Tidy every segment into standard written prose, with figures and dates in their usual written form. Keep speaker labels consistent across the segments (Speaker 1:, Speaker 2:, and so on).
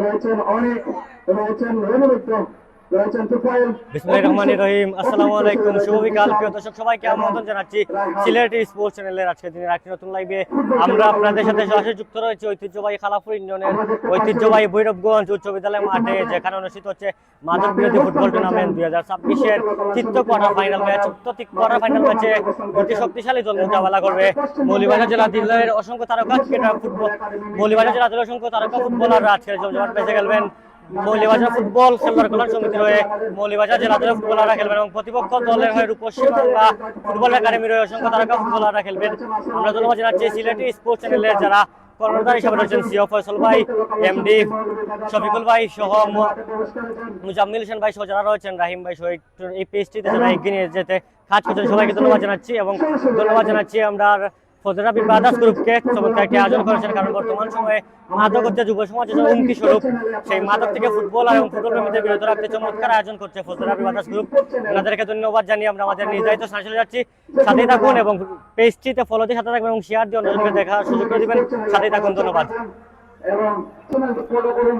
Speaker 1: রয়েছেন অনেক, রয়েছেন রেনু বিক্রম, রয়েছেন তুফাইল।
Speaker 2: বিসমিল্লাহির রহমানির রহিম। আসসালামু আলাইকুম, শুভ বিকাল প্রিয় দর্শক, সবাইকে আমন্ত্রণ জানাচ্ছি সিলেট স্পোর্টস চ্যানেলের আজকের দিনের একটি নতুন লাইভে। আমরা আপনাদের সাথে সরাসরি যুক্ত রয়েছে ঐতিহ্যবাহী খালাপুর ইউনিয়নের ঐতিহ্যবাহী ভৈরবগঞ্জ উচ্চ বিদ্যালয় মাঠে, যেখানে অনুষ্ঠিত হচ্ছে মাদক বিরোধী ফুটবল টুর্নামেন্ট 2026-এর তৃতীয় quarter final match. Quarter final ম্যাচে দুটি শক্তিশালী দল মোকাবেলা করবে। মৌলভীবাজার জেলা দলের অসংখ্য তারকা ক্রিকেটার ফুটবল মৌলভীবাজার জেলা দলের অসংখ্য তারকা ফুটবলাররা আজকের জমজমাট ম্যাচে খেলবেন। মৌলভীবাজার ফুটবল খেলোয়াড় কল্যাণ সমিতির হয়ে মৌলভীবাজার জেলা দলের ফুটবলাররা খেলবেন এবং প্রতিপক্ষ দলের হয়ে রূপসী বাংলা ফুটবল একাডেমির হয়ে অসংখ্য তারকা ফুটবলাররা খেলবেন। আমরা ধন্যবাদ জানাচ্ছি সিলেটি স্পোর্টস চ্যানেলের যারা কর্ণধার হিসাবে রয়েছেন সিও ফয়সল ভাই, এমডি শফিকুল ভাই সহ মুজাম্মিল হোসেন ভাই সহ যারা রয়েছেন, রাহিম ভাই সহ এই পেজটিতে যারা এগিয়ে নিয়ে যেতে কাজ করছেন, সবাইকে ধন্যবাদ জানাচ্ছি। এবং ধন্যবাদ জানাচ্ছি আমরা ফজরাবি ব্রাদার্স গ্রুপকে, চমৎকার একটি আয়োজন করেছেন। কারণ বর্তমান সময়ে মাদক হচ্ছে যুব সমাজের জন্য হুমকি স্বরূপ। সেই মাদক থেকে ফুটবল এবং ফুটবল প্রেমীদের বিরত রাখতে চমৎকার আয়োজন করছে ফজরাবি ব্রাদার্স গ্রুপ। ওনাদেরকে ধন্যবাদ জানিয়ে আমরা আমাদের নির্ধারিত স্থানে চলে যাচ্ছি। সাথেই থাকুন এবং পেজটিতে ফলো দিয়ে সাথে থাকবেন এবং শেয়ার দিয়ে অন্যজনকে দেখার সুযোগ করে দিবেন। সাথেই থাকুন, ধন্যবাদ।
Speaker 1: এবং চ্যানেলটি ফলো করুন।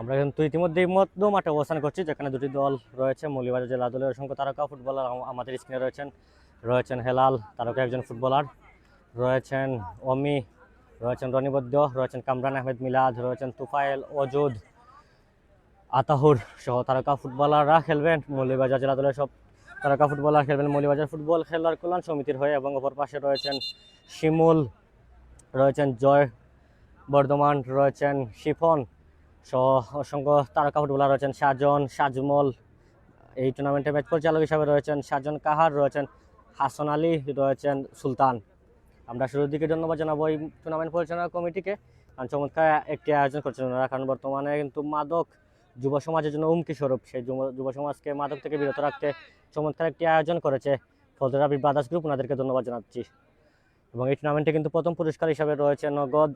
Speaker 2: আমরা কিন্তু ইতিমধ্যেই মধ্য মাঠে অবস্থান করছি, যেখানে দুটি দল রয়েছে। মৌলভীবাজার জেলা দলের অসংখ্য তারকা ফুটবলার আমাদের স্ক্রিনে রয়েছেন হেলাল তারকা একজন ফুটবলার, রয়েছেন অমি, রয়েছেন রনিবদ্য, রয়েছেন কামরান আহমেদ মিলাদ, রয়েছেন তুফাইল, অজুদ, আতাহুর সহ তারকা ফুটবলাররা খেলবেন। মৌলভীবাজার জেলা দলের সব তারকা ফুটবলার খেলবেন মৌলভীবাজার ফুটবল খেলোয়াড় কল্যাণ সমিতির হয়ে। এবং অপর পাশে রয়েছেন শিমুল, রয়েছেন জয় বর্ধমান, রয়েছেন শিফন সহ অসংখ্য তারকা ফুটবলার রয়েছেন। সাজমল, এই টুর্নামেন্টে ম্যাচ পরিচালক হিসাবে রয়েছেন সাজন কাহার, রয়েছেন হাসান আলী, রয়েছেন সুলতান। আমরা শুরুর দিকে ধন্যবাদ জানাবো এই টুর্নামেন্ট পরিচালনা কমিটিকে, কারণ চমৎকার একটি আয়োজন করছেন ওনারা। কারণ বর্তমানে কিন্তু মাদক যুব সমাজের জন্য হুমকি স্বরূপ। সেই যুব সমাজকে মাদক থেকে বিরত রাখতে চমৎকার একটি আয়োজন করেছে ফজরাবি ব্রাদার্স গ্রুপ, ওনাদেরকে ধন্যবাদ জানাচ্ছি। এবং এই টুর্নামেন্টে কিন্তু প্রথম পুরস্কার হিসাবে রয়েছে নগদ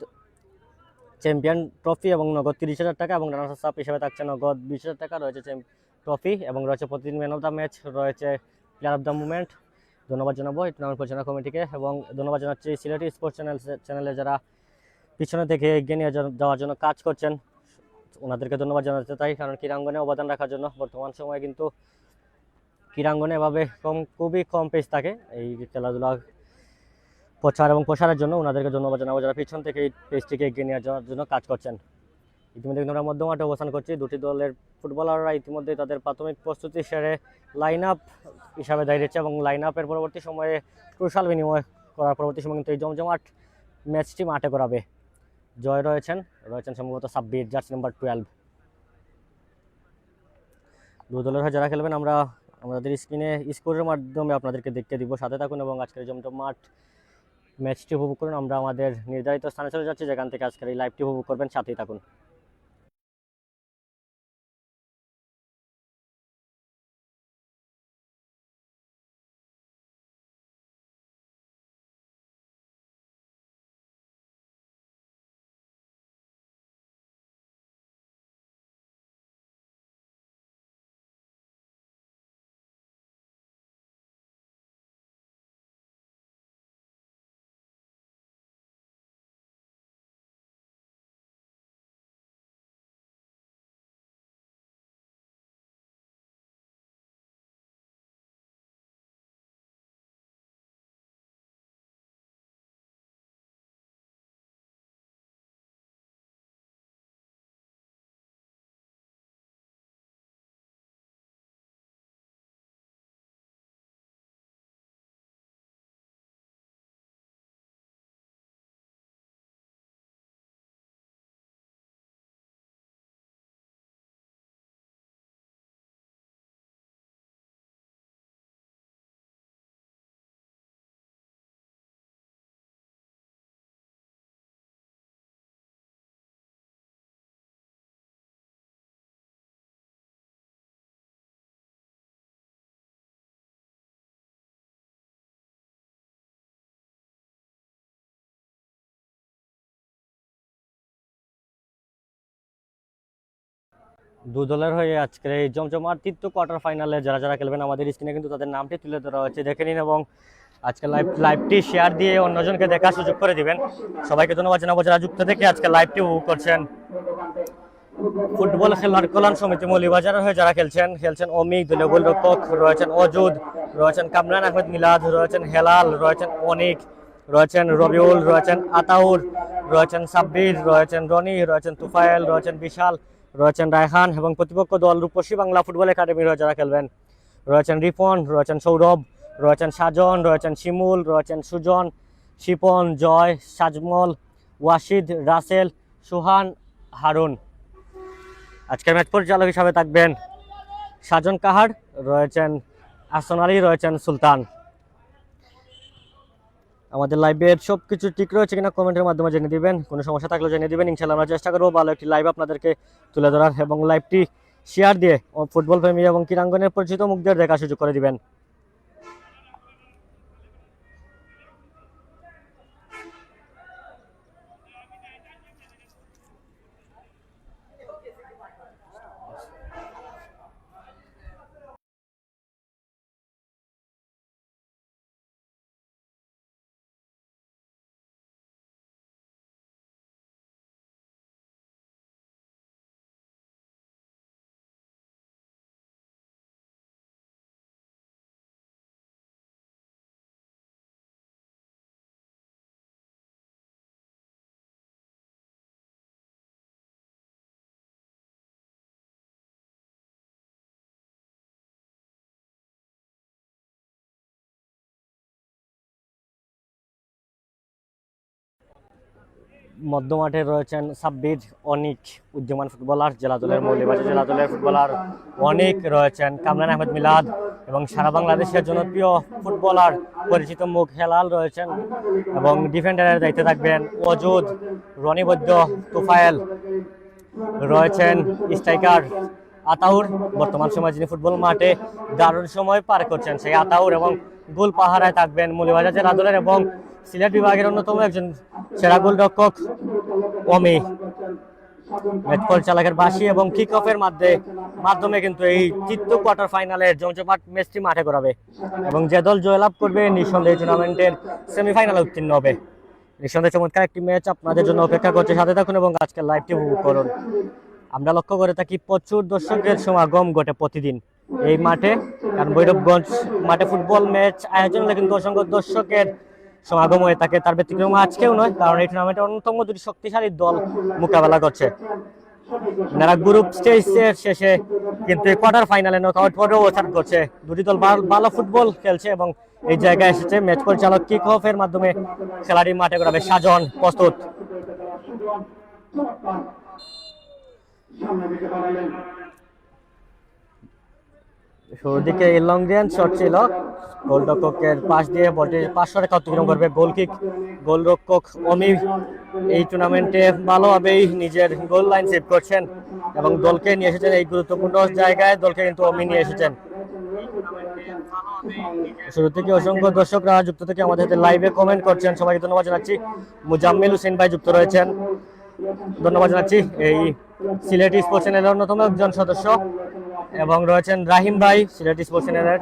Speaker 2: চ্যাম্পিয়ন ট্রফি এবং নগদ 30,000 টাকা এবং রানার্স আপ হিসেবে থাকছে নগদ 20,000 টাকা, রয়েছে ট্রফি এবং রয়েছে প্রতিদিন ম্যান অফ দ্য ম্যাচ, রয়েছে প্লেয়ার অফ দ্য মুভমেন্ট। ধন্যবাদ জানাবো এই টুর্নামেন্ট পরিচালনা কমিটিকে এবং ধন্যবাদ জানাচ্ছি সিলেটি স্পোর্টস চ্যানেলে যারা পিছনে থেকে এগিয়ে নিয়ে যাওয়ার জন্য কাজ করছেন, ওনাদেরকে ধন্যবাদ জানাতে চাই, কারণ ক্রীড়াঙ্গনে অবদান রাখার জন্য বর্তমান সময়ে কিন্তু ক্রীড়াঙ্গনে এভাবে খুবই কম পেজ থাকে এই খেলাধুলা প্রচার এবং প্রসারের জন্য। ওনাদেরকে ধন্যবাদ জানাবো যারা পিছন থেকে এই পেজটিকে এগিয়ে নিয়ে যাওয়ার জন্য কাজ করছেন। ইতিমধ্যে কিন্তু আমরা মধ্যমাঠে অবস্থান করছি। দুটি দলের ফুটবলাররা ইতিমধ্যে তাদের প্রাথমিক প্রস্তুতি সেরে লাইন আপ হিসাবে দাঁড়িয়েছে এবং লাইন আপের পরবর্তী সময়ে কুশল বিনিময় করার পরবর্তী সময় কিন্তু এই জমজমাট ম্যাচটি মাঠে করাবে। জয় রয়েছেন সম্ভবত সাব্বির, জার্সি নাম্বার 12। দু দলের হয়ে যারা খেলবেন আমরা আমাদের স্ক্রিনে স্কোরের মাধ্যমে আপনাদেরকে দেখতে দিব। সাথে থাকুন এবং আজকের জমজমাট ম্যাচটি উপভোগ করুন। আমরা আমাদের নির্ধারিত স্থানে চলে যাচ্ছি, যেখান থেকে আজকের এই লাইভটি উপভোগ করবেন। সাথেই থাকুন। দু দলের হয়ে আজকের এই জমজমাট তৃতীয় কোয়ার্টার ফাইনালে যারা যারা খেলবেন আমাদের স্ক্রিনে কিন্তু তাদের নামটি তুলে ধরা হয়েছে, দেখে নিন এবং আজকে লাইভটি শেয়ার দিয়ে অন্যজনকে দেখার সুযোগ করে দিবেন। সবাইকে ধন্যবাদ জানাবো যারা যুক্ত থেকে আজকে লাইভটি উপভোগ করছেন। ফুটবল খেলার কল্যাণ সমিতি মৌলভীবাজারের হয়ে যারা খেলছেন অমিক, দলীয় গোলরক্ষক রয়েছেন অজুদ, রয়েছেন কামরান আহমেদ মিলাদ, রয়েছেন হেলাল, রয়েছেন অনিক, রয়েছেন রবিউল, রয়েছেন আতাউর, রয়েছেন সাব্বির, রয়েছেন রনি, রয়েছেন তুফায়েল, রয়েছেন বিশাল, রয়েছেন রায়হান এবং প্রতিপক্ষ দল রূপসী বাংলা ফুটবল একাডেমির হয়ে যারা খেলবেন রয়েছেন রিপন, রয়েছেন সৌরভ, রয়েছেন সাজন, রয়েছেন শিমুল, রয়েছেন সুজন, শিপন, জয়, সাজমল, ওয়াশিদ, রাসেল, সুহান, হারুন। আজকের ম্যাচ পরিচালক হিসাবে থাকবেন সাজন কাহার, রয়েছেন আহসান আলী, রয়েছেন সুলতান। আমাদের লাইভের সব কিছু ঠিক রয়েছে কিনা কমেন্টের মাধ্যমে জেনে দিবেন, কোনো সমস্যা থাকলে জেনে দিবেন। ইনশাআল্লাহ আমরা চেষ্টা করবো ভালো একটি লাইভ আপনাদেরকে তুলে ধরার এবং লাইভটি শেয়ার দিয়ে ফুটবল প্রেমী এবং ক্রীড়াঙ্গনের পরিচিত মুখদের দেখার সুযোগ করে দিবেন। মধ্যমাঠে রয়েছেন সাব্বির, অনিক উদীয়মান ফুটবলার, জেলা দলের মৌলভীবাজার জেলা দলের ফুটবলার অনিক, রয়েছেন কামরান আহমেদ মিলাদ এবং সারা বাংলাদেশের জনপ্রিয় ফুটবলার পরিচিত মুখ হেলাল রয়েছেন এবং ডিফেন্ডারের দায়িত্বে থাকবেন অজুদ, রনি বৈদ্য, তুফায়েল, রয়েছেন স্ট্রাইকার আতাউর। বর্তমান সময় যিনি ফুটবল মাঠে দারুণ সময় পার করছেন সেই আতাউর এবং গোল পাহারায় থাকবেন মৌলভীবাজার জেলা দলের এবং সিলেট বিভাগের অন্যতম একজন সেরা গোলরক্ষক অমি ম্যাচ পরিচালকের বাসি এবং কিক অফের মাধ্যমে কিন্তু এই তৃতীয় কোয়ার্টার ফাইনালের জমজমাট ম্যাচটি মাঠে করাবে এবং যে দল জয়লাভ করবে নিঃসন্দেহে টুর্নামেন্টের সেমিফাইনালে উত্তীর্ণ হবে। নিঃসন্দেহে চমৎকার একটি ম্যাচ আপনাদের জন্য অপেক্ষা করছে, সাথে থাকুন এবং আজকের লাইভটি উপভোগ করুন। আমরা লক্ষ্য করে থাকি প্রচুর দর্শকের সমাগম ঘটে প্রতিদিন এই মাঠে, কারণ ভৈরবগঞ্জ মাঠে ফুটবল ম্যাচ আয়োজন হলে কিন্তু অসংখ্য দর্শকের সমাগম হয়ে থাকে। তার ব্যতিক্রম আজকেও নয়, কারণ এই টুর্নামেন্টের অন্যতম দুটি শক্তিশালী দল মোকাবেলা করছে। যারা গ্রুপ স্টেজের শেষে কিন্তু কোয়ার্টার ফাইনালে নকআউট পর্বে অবস্থান করছে। দুটি দল ভালো ফুটবল খেলছে এবং এই জায়গায় এসেছে। ম্যাচ পরিচালক কিক অফের মাধ্যমে খেলাটি মাঠে করাবে। সাজন প্রস্তুত। শুরুর দিকে লং রেঞ্জ শট ছিল, গোলরক্ষকের পাশ দিয়ে বলটি 500 রেখা অতিক্রম করবে। গোলরক্ষক অমি এই টুর্নামেন্টে ভালোভাবেই নিজের গোল লাইন সেভ করছেন এবং দলকে নিয়ে এসেছেন এই গুরুত্বপূর্ণ জায়গায়। দলকে কিন্তু অমি নিয়ে এসেছেন। শুরু থেকে অসংখ্য দর্শকরা যুক্ত থেকে আমাদের সাথে লাইভে কমেন্ট করছেন, সবাইকে ধন্যবাদ জানাচ্ছি। মুজাম্মিল হোসেন ভাই যুক্ত রয়েছেন, ধন্যবাদ জানাচ্ছি। এই সিলেটি স্পোর্টস চ্যানেলের অন্যতম একজন সদস্য এবং রয়েছেন রাহিম ভাই সিলেটি স্পোর্টস চ্যানেলের,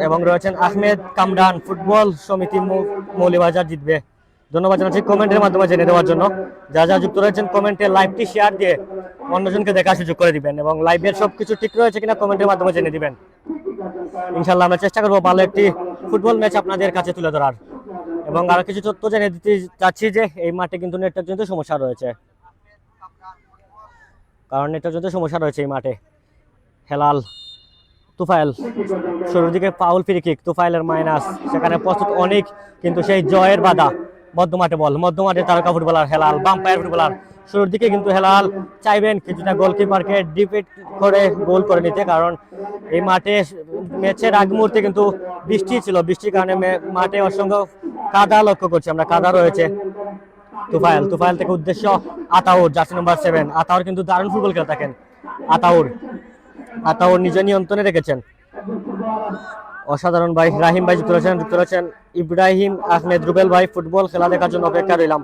Speaker 2: এবং রয়েছেন আহমেদ কামরান ফুটবল সমিতি মৌলিবাজার জিতবে। ধন্যবাদ জানাচ্ছি কমেন্টের মাধ্যমে জেনে দেওয়ার জন্য। যা যুক্ত রয়েছেন কমেন্টে লাইভটি শেয়ার দিয়ে অন্যজনকে দেখার সুযোগ করে দিবেন এবং লাইভের সবকিছু ঠিক রয়েছে কিনা কমেন্টের মাধ্যমে জেনে দিবেন। ইনশাল্লাহ আমরা চেষ্টা করবো ভালো একটি ফুটবল ম্যাচ আপনাদের কাছে তুলে ধরার। এবং আরো কিছু তথ্য জেনে দিতে চাচ্ছি যে এই মাঠে কিন্তু নেটওয়ার্ক জনিত সমস্যা রয়েছে, কারণ নেটওয়ার্ক জনিত সমস্যা রয়েছে এই মাঠে। হেলাল তুফাইল শুরুর দিকে ফাউল ফ্রি কিক, তুফাইলের মাইনাস, সেখানে প্রস্তুত অনেক, কিন্তু সেই জয়ের বাধা মধ্যমাঠে বল, মধ্যমাঠে তারকা ফুটবলার হেলাল, বাম্পায়ার ফুটবলার। শুরুর দিকে কিন্তু হেলাল চাইবেন কিছুটা গোলকিপারকে ডিফেক্ট করে গোল করে নিতে, কারণ এই মাঠে ম্যাচের আগ মুহূর্তে কিন্তু বৃষ্টি ছিল, বৃষ্টির কারণে মাঠে অসংখ্য কাদা লক্ষ্য করছি আমরা, কাদা রয়েছে। তুফাইল থেকে উদ্দেশ্য আতাউর, জার্সি নাম্বার 7। আতাউর কিন্তু দারুণ ফুটবল খেলে থাকেন। আতাউর নিজে নিয়ন্ত্রণে রেখেছেন, অসাধারণ ভাই। রাহিম ভাই যুক্ত রয়েছেন ইব্রাহিম আহমেদ রুবেল ভাই। ফুটবল খেলা দেখার জন্য অপেক্ষা রইলাম,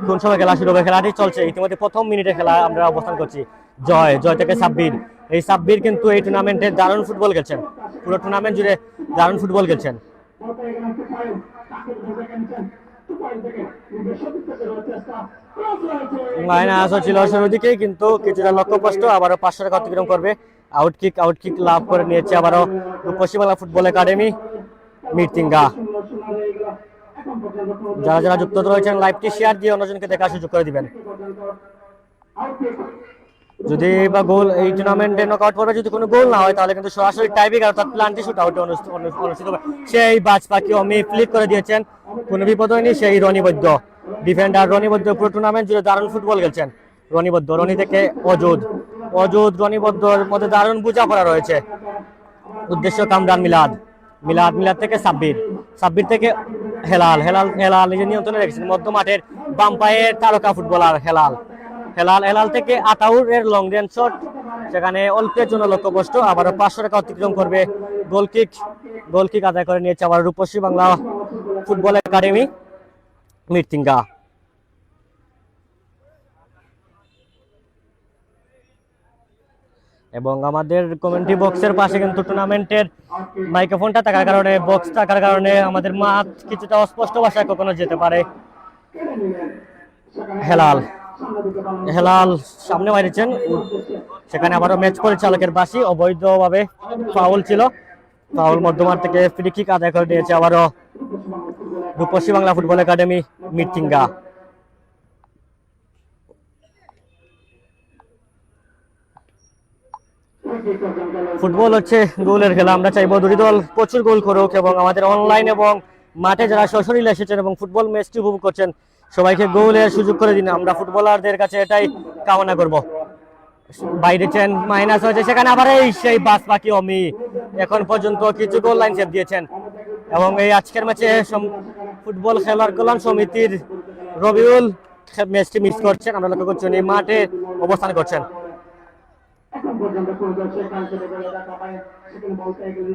Speaker 2: কোন সময় খেলা শুরু হবে। খেলাটি চলছে, ইতিমধ্যে প্রথম মিনিটে খেলা আমরা অবস্থান করছি। জয় থেকে সাব্বির। এই সাব্বির কিন্তু এই টুর্নামেন্টে দারুণ ফুটবল খেলছেন, পুরো টুর্নামেন্ট জুড়ে দারুণ ফুটবল খেলছেন। মাইনাস ছিল শুরুর দিকে, কিন্তু কিছুটা লক্ষ্যভ্রষ্ট, আবারও 500 টাকা অতিক্রম করবে। আউট কিক লাভ করে নিয়েছে আবারও পশ্চিমবাংলা ফুটবল একাডেমি মিরতিঙ্গা। যারা যুক্ত রয়েছেন লাইভটি শেয়ার দিয়ে অন্যজনকে দেখার সুযোগ করে দিবেন। যদি বা গোল এই টুর্নামেন্টে নকআউট পর্বে যদি কোনো গোল না হয়, তাহলে কিন্তু সরাসরি টাইব্রেকার অর্থাৎ প্লান্টি শুট আউটে অনুষ্ঠিত হবে। সেই বাজ পাখি অমি ফ্লিক করে দিয়েছেন, কোনো বিপদ হয়নি। সেই রনি বৈদ্য, ডিফেন্ডার রনি বৈদ্য পুরো টুর্নামেন্ট জুড়ে দারুণ ফুটবল খেলছেন। রনি থেকে অজুদ, রনি বৈদ্যর মধ্যে দারুণ বোঝাপড়া রয়েছে। উদ্দেশ্য কামরান মিলাদ থেকে সাব্বির থেকে হেলাল নিজের নিয়ন্ত্রণে রেখেছেন। মধ্যমাঠের বাম পায়ের তারকা ফুটবলার হেলাল থেকে আতাউরের লং রেঞ্জ শট, সেখানে অল্পের জন্য লক্ষ্যভ্রষ্ট। আবারও 500 টাকা অতিক্রম করবে। গোলকিক আদায় করে নিয়েছে আবার রূপসী বাংলা ফুটবল একাডেমি মিরতিঙ্গা। এবং আমাদের কমেন্ট্রি বক্সের পাশে কিন্তু টুর্নামেন্টের মাইক্রোফোনটা থাকার কারণে, বক্স থাকার কারণে আমাদের মাঠ কিছুটা অস্পষ্ট ভাষায় কখনো যেতে পারে। হেলাল সামনে বাইরেছেন, সেখানে আবারও ম্যাচ পরিচালকের বাসি, অবৈধভাবে ফাউল ছিল। ফাউল মধ্যমাঠ থেকে ফ্রি কিক আদায় করে নিয়েছে আবারও Rupashi Bangla football academy Mirtinga. Football হচ্ছে গোলের খেলা। আমরা চাইবো দুটি দল প্রচুর গোল করুক এবং আমাদের অনলাইন এবং মাঠে যারা সশরীরে এসেছেন এবং ফুটবল ম্যাচটি উপভোগ করছেন সবাইকে গোলের সুযোগ করে দিন। আমরা ফুটবলারদের কাছে এটাই কামনা করব। বাইরে চেন মাইনাস হয়েছে, সেখানে আবার সেই বাস পাখি অমি এখন পর্যন্ত কিছু গোল লাইন সেভ দিয়েছেন। এবং এই আজকের ম্যাচে ফুটবল খেলার কল্যাণ সমিতির রবিউল ম্যাচটি মিস করছেন, আমরা লক্ষ্য করছি উনি মাঠে অবস্থান করছেন।
Speaker 1: পর্যন্ত কোনো দল সেখান থেকে বলে দেখা পায় সেখানে বলতে গেলে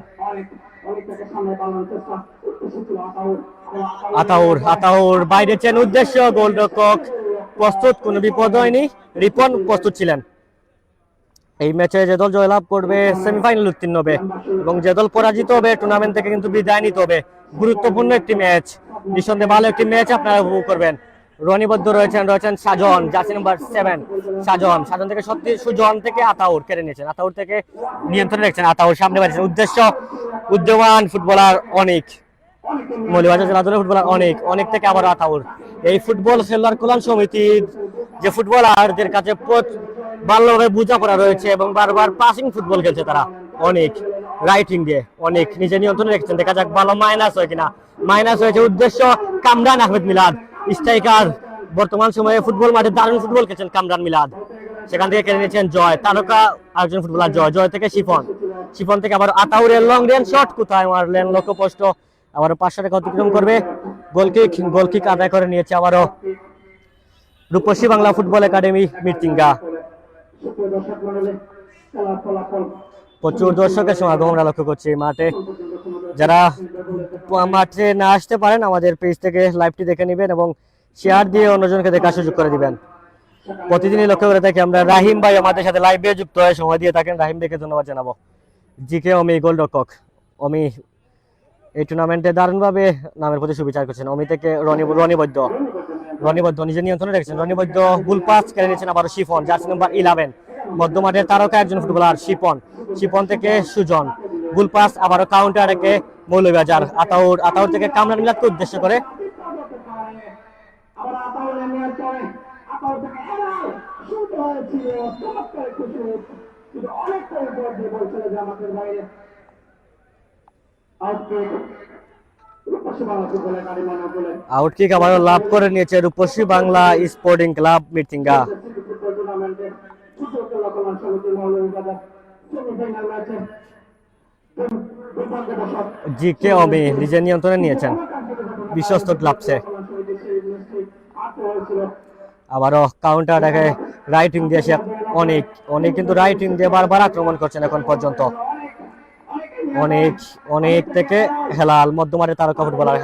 Speaker 1: অনেক থেকে সামনে পালানোর চেষ্টা উদ্দেশ্য ছিল
Speaker 2: আতাউর বাইরে চেন উদ্দেশ্য, গোলরক্ষক প্রস্তুত, কোনো বিপদ হয়নি, রিপন প্রস্তুত ছিলেন। এই ম্যাচে যে দল জয়লাভ করবে সেমিফাইনাল উত্তীর্ণ হবে এবং যে দল পরাজিত হবে টুর্নামেন্ট থেকে কিন্তু বিদায় নিতে হবে। গুরুত্বপূর্ণ একটি ম্যাচ, নিঃসন্দেহে ভালো একটি ম্যাচ আপনারা উপভোগ করবেন। রনিবদ্ধ রয়েছেন সাজন, জার্সি নাম্বার 7 সাজন থেকে সত্যি সুজন থেকে আতাউর কেড়ে নিয়েছেন, আতাউর থেকে নিয়ন্ত্রণে রেখেছেন, আতাউর সামনে বাড়ছেন, উদ্দেশ্য উদ্যমান ফুটবলার অনেক, মৌলভীবাজার জেলা দলের ফুটবলার অনেক থেকে আবার আতাউর। এই ফুটবল খেলোয়াড় কল্যাণ সমিতির যে ফুটবলারদের কাছে ভালোভাবে বোঝাপড়া রয়েছে এবং বারবার পাসিং ফুটবল খেলছে তারা, অনেক রাইটিং দিয়ে অনেক নিজে নিয়ন্ত্রণে রেখেছেন। দেখা যাক ভালো মাইনাস হয় কিনা। মাইনাস হয়েছে, উদ্দেশ্য কামরান আহমেদ মিলাদ, স্ট্রাইকার, বর্তমান সময়ে ফুটবল মাঠে দারুণ ফুটবল খেলছেন কামরান মিলাদ, সেখান থেকে কেড়ে নিয়েছেন জয়, তারকা আরেকজন ফুটবলার জয় থেকে শিফন থেকে আবার আতাউরের লং রেঞ্জ শট, কোথায় মারলেন লক্ষ্যপষ্ট, আবারও 5 টাকা অতিক্রম করবে, গোলকিক আদায় করে নিয়েছে আবারও রূপসী বাংলা ফুটবল একাডেমি মিরচিঙ্গা। প্রচুর দর্শকের সমাগম আমরা লক্ষ্য করছি মাঠে। যারা মাঠে না আসতে পারেন আমাদের পেজ থেকে লাইভটি দেখে নেবেন এবং শেয়ার দিয়ে অন্যজনকে দেখার সুযোগ করে দিবেন। প্রতিদিনই লক্ষ্য করে থাকি আমরা, রাহিম ভাই আমাদের সাথে লাইভে যুক্ত হয়ে সময় দিয়ে থাকেন, রাহিম ভাইকে ধন্যবাদ জানাবো। জিকে অমি গোলরক্ষক, অমি এই টুর্নামেন্টে দারুণভাবে নামের প্রতি সুবিচার করছেন। অমি থেকে রনিবদ্ধ নিজে নিয়ন্ত্রণে রেখেছেন, রনিবদ্ধ গুল পাস কেড়ে নিয়েছেন আবারও শিফন, জার্সি নাম্বার 11 মধ্যমাঠের তারকা একজন ফুটবলার শিপন থেকে সুজন, গুল পাস আবারও কাউন্টার রেখে মৌলভীবাজার, আতাউর থেকে কামরান মিলাদকে উদ্দেশ্য করে আউটকিক আবারও লাভ করে নিয়েছে রূপসী বাংলা স্পোর্টিং ক্লাব মিরচিঙ্গা। জিকে অমি নিজের নিয়ন্ত্রণে নিয়েছেন বিশ্বস্ত ক্লাবসে, আবারও কাউন্টার দেখে রাইটিং দিয়ে অনেক কিন্তু রাইটিং দিয়ে বারবার আক্রমণ করছেন এখন পর্যন্ত। অনেক থেকে হেলাল, মধ্যমাঠের তারকা ফুটবলার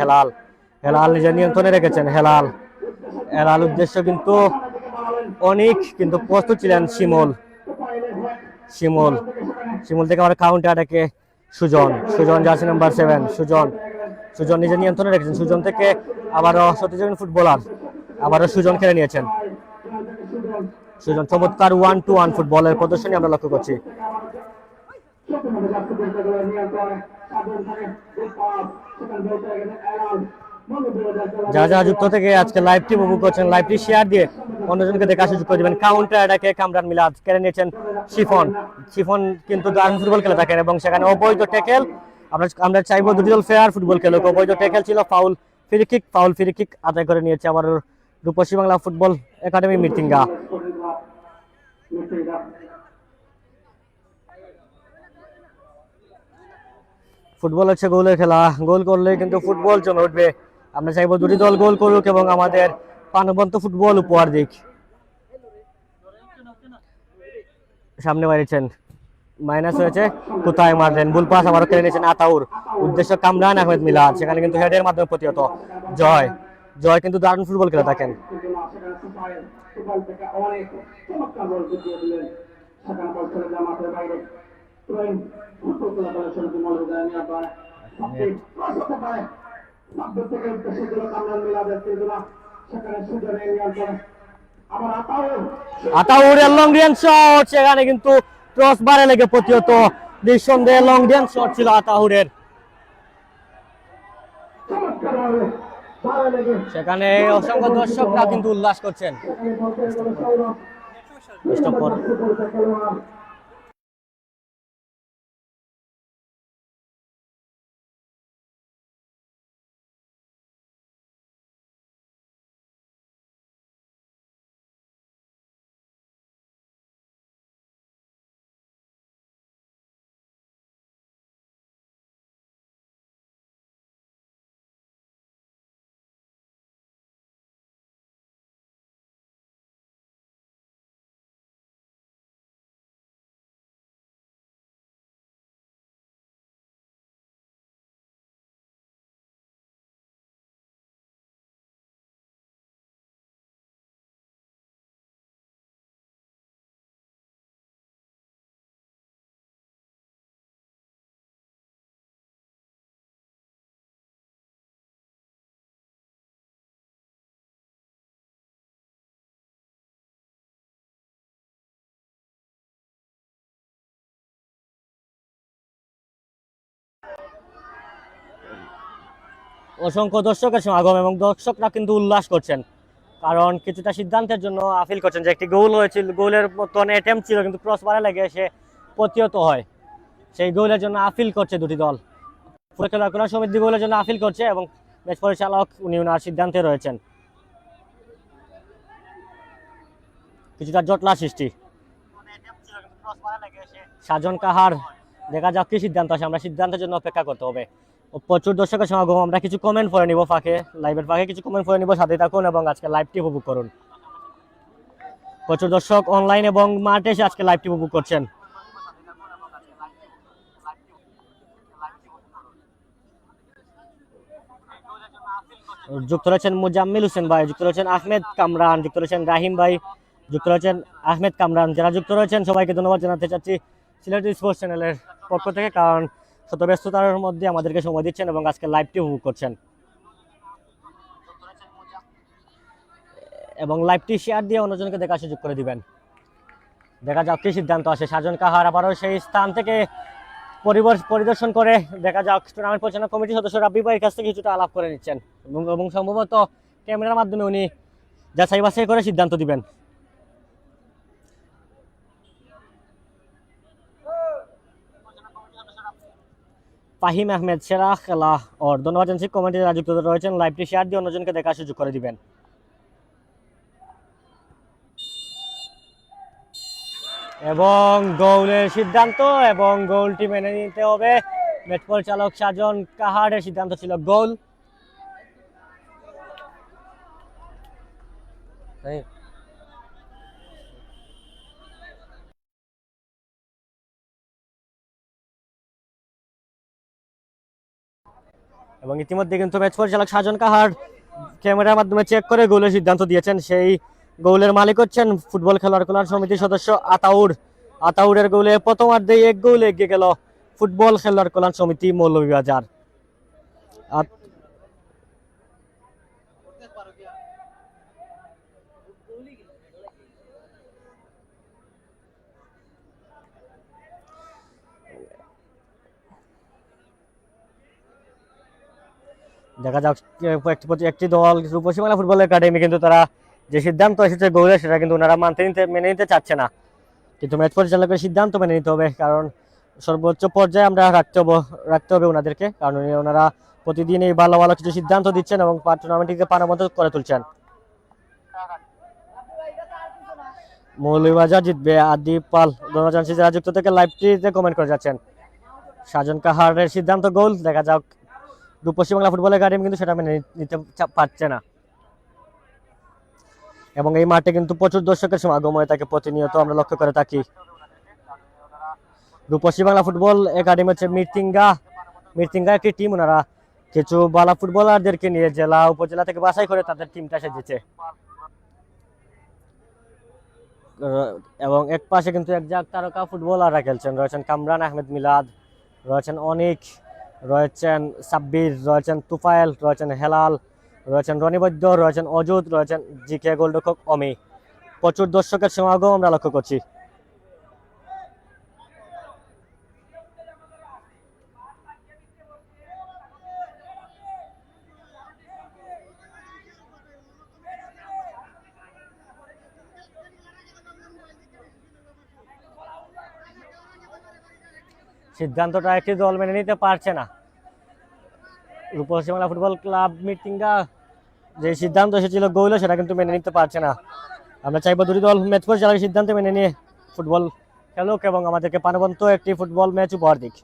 Speaker 2: হেলাল নিজের নিয়ন্ত্রণে রেখেছেন, হেলাল উদ্দেশ্য কিন্তু অনেক কিন্তু প্রস্তুত ছিলেন শিমুল থেকে আবার কাউন্টার দেখে সুজন জার্সি নাম্বার 7 সুজন নিজের নিয়ন্ত্রণে রেখেছেন, সুজন থেকে আবারও সতীজন ফুটবলার, আবারও সুজন খেলে নিয়েছেন। সুজন চমৎকার 1-to-1 ফুটবলের প্রদর্শনী আমরা লক্ষ্য করছি। যারা যুক্ত থেকে আজকে লাইভটি উপভোগ করছেন, লাইভটি শেয়ার দিয়ে অন্যজনকে দেখার সুযোগ করে দিবেন। কাউন্টার অ্যাটাকে কামরান মিলাদ কেড়ে নিয়েছেন শিফন কিন্তু দারুণ ফুটবল খেলে থাকেন এবং সেখানে অবৈধ ট্যাকেল, আমরা চাইবো দুটি দল ফেয়ার ফুটবল খেলুক। অবৈধ ট্যাকেল ছিল, ফাউল ফ্রি কিক আদায় করে নিয়েছে আবার রূপসী বাংলা ফুটবল একাডেমি মিরচিঙ্গা। ফুটবল হচ্ছে গোলের খেলা, গোল করলে কিন্তু ফুটবল জমে উঠবে। আমরা চাইবো দুটি দল গোল করুক এবং আমাদের প্রাণবন্ত ফুটবল উপহার দিক। সামনে বাড়িয়েছেন, মাইনাস হয়েছে, কোথায় মারলেন, বুল পাস আবারও খেলে নিয়েছেন আতাউর, উদ্দেশ্য কামরান আহমেদ মিলাদ, সেখানে কিন্তু হেডের মাধ্যমে প্রতিহত জয় কিন্তু দারুণ ফুটবল খেলে থাকেন। আতাউরের লং রেঞ্জ শট, সেখানে কিন্তু ক্রস বারে লেগে প্রতিহত, নিঃসন্দেহে লং রেঞ্জ শট ছিল আতাউরের, সেখানে অসংখ্য দর্শকরা কিন্তু উল্লাস করছেন। অসংখ্য দর্শকের সমাগম এবং দর্শকরা কিন্তু উল্লাস করছেন, কারণ কিছুটা সিদ্ধান্তের জন্য আপিল করছেন যে একটি গোল হয়েছিল, গোলের মতন অ্যাটেম্প ছিল কিন্তু ক্রস বারে লেগে সে প্রতিহত হয়, সেই গোলের জন্য আপিল করছে দুটি দল। ফুটবল খেলার কল্যাণ সমিতি গোলের জন্য আপিল করছে এবং ম্যাচ পরিচালক উনি ওনার সিদ্ধান্তে রয়েছেন। কিছুটা জটলা সৃষ্টি, সাজন কাহার, দেখা যাক কি সিদ্ধান্ত আসে, আমরা সিদ্ধান্তের জন্য অপেক্ষা করতে হবে। প্রচুর দর্শকের সমাগম, আমরা কিছু কমেন্ট করে নিব ফাঁকে, লাইভের ফাঁকে কিছু কমেন্ট করে নিব, সাথে থাকুন এবং আজকে লাইভটি উপভোগ করুন। প্রচুর দর্শক অনলাইন এবং মাঠে এসে আজকে লাইভটি উপভোগ করছেন। যুক্ত রয়েছেন মুজাম্মিল হোসেন ভাই, যুক্ত রয়েছেন আহমেদ কামরান, যুক্ত রয়েছেন রাহিম ভাই, যুক্ত রয়েছেন আহমেদ কামরান। যারা যুক্ত রয়েছেন সবাইকে ধন্যবাদ জানাতে চাচ্ছি সিলেট স্পোর্টস চ্যানেলের পক্ষ থেকে, কারণ শত ব্যস্ততার মধ্যে আমাদেরকে সময় দিচ্ছেন এবং আজকে লাইভটি উপভোগ করছেন এবং লাইভটি শেয়ার দিয়ে অন্যজনকে দেখার সুযোগ করে দিবেন। দেখা যাক কি সিদ্ধান্ত আসে। সাজন কাহার আবারও সেই স্থান থেকে পরিদর্শন করে দেখা যাক টুর্নামেন্ট পরিচালনা কমিটির সদস্য রাব্বি ভাইয়ের কাছ থেকে কিছুটা আলাপ করে নিচ্ছেন এবং সম্ভবত ক্যামেরার মাধ্যমে উনি যাচাই বাছাই করে সিদ্ধান্ত দিবেন। ফাহিম আহমেদ, সেরা খেলা ওর, ধন্যবাদ জানাচ্ছি কমেন্টে যারা যুক্ত রয়েছেন, লাইভটি শেয়ার দিয়ে অন্যজনকে দেখার সুযোগ করে দিবেন। এবং গোলের সিদ্ধান্ত এবং গোলটি মেনে নিতে হবে। ম্যাচ পরিচালক সাজন কাহারের সিদ্ধান্ত ছিল গোল। এবং ইতিমধ্যে কিন্তু ম্যাচ পরিচালক সাজন কাহার ক্যামেরার মাধ্যমে চেক করে গোলের সিদ্ধান্ত দিয়েছেন। সেই গোলের মালিক হচ্ছেন ফুটবল খেলোয়াড় কল্যাণ সমিতির সদস্য আতাউর। আতাউরের গোলে প্রথমার্ধে এক গোল এগিয়ে গেল ফুটবল খেলোয়াড় কল্যাণ সমিতি মৌলভীবাজার। দেখা যাক একটি দল রূপসী বাংলা ফুটবল একাডেমি, কিন্তু তারা যে সিদ্ধান্ত এসেছে গোলের সেটা কিন্তু ওনারা মেনে নিতে চাচ্ছে না, কিন্তু ম্যাচ পরিচালকের সিদ্ধান্ত মেনে নিতে হবে, কারণ সর্বোচ্চ পর্যায়ে আমরা রাখতে হবে ওনাদেরকে, কারণ ওনারা প্রতিদিন এই ভালো ভালো কিছু সিদ্ধান্ত দিচ্ছেন এবং টুর্নামেন্টটিকে প্রাণবন্ত করে তুলছেন। মৌলভীবাজার জিতবে, আদিপ পাল, ধন্যবাদ জানাচ্ছি যারা যুক্ত থেকে লাইভটিতে কমেন্ট করে যাচ্ছেন। সাজন কাহারের সিদ্ধান্ত গোল, দেখা যাক রূপসী বাংলা ফুটবল একাডেমি কিন্তু সেটা মেনে নিতে পারছে না। এবং এই মাঠে কিন্তু প্রচুর দর্শকের সমাগম হয়ে থাকে প্রতিনিয়ত, আমরা লক্ষ্য করে থাকি। রূপসী বাংলা ফুটবল একাডেমি হচ্ছে মিরতিঙ্গা একটি টিম, ওনারা কিছু বালা ফুটবলারদেরকে নিয়ে জেলা উপজেলা থেকে বাছাই করে তাদের টিমটা সেজেছে। এবং এক পাশে কিন্তু একজাক তারকা ফুটবলাররা খেলছেন, রয়েছেন কামরান আহমেদ মিলাদ, রয়েছেন অনিক, রয়েছেন সাব্বির, রয়েছেন তুফাইল, রয়েছেন হেলাল, রয়েছেন রনি বৈদ্য, রয়েছেন অজুদ, রয়েছেন জিকে গোলরক্ষক অমি। প্রচুর দর্শকের সমাগম আমরা লক্ষ্য করছি। সিদ্ধান্তটা একটি দল মেনে নিতে পারছে না। রূপসী বাংলা ফুটবল ক্লাব মিটিংগা যে সিদ্ধান্ত এসেছিল গোলে সেটা কিন্তু মেনে নিতে পারছে না। আমরা চাইবো দুটি দল ম্যাচ পরিচালকের সিদ্ধান্ত মেনে নিয়ে ফুটবল খেলুক এবং আমাদেরকে প্রাণবন্ত একটি ফুটবল ম্যাচ উপহার দিক।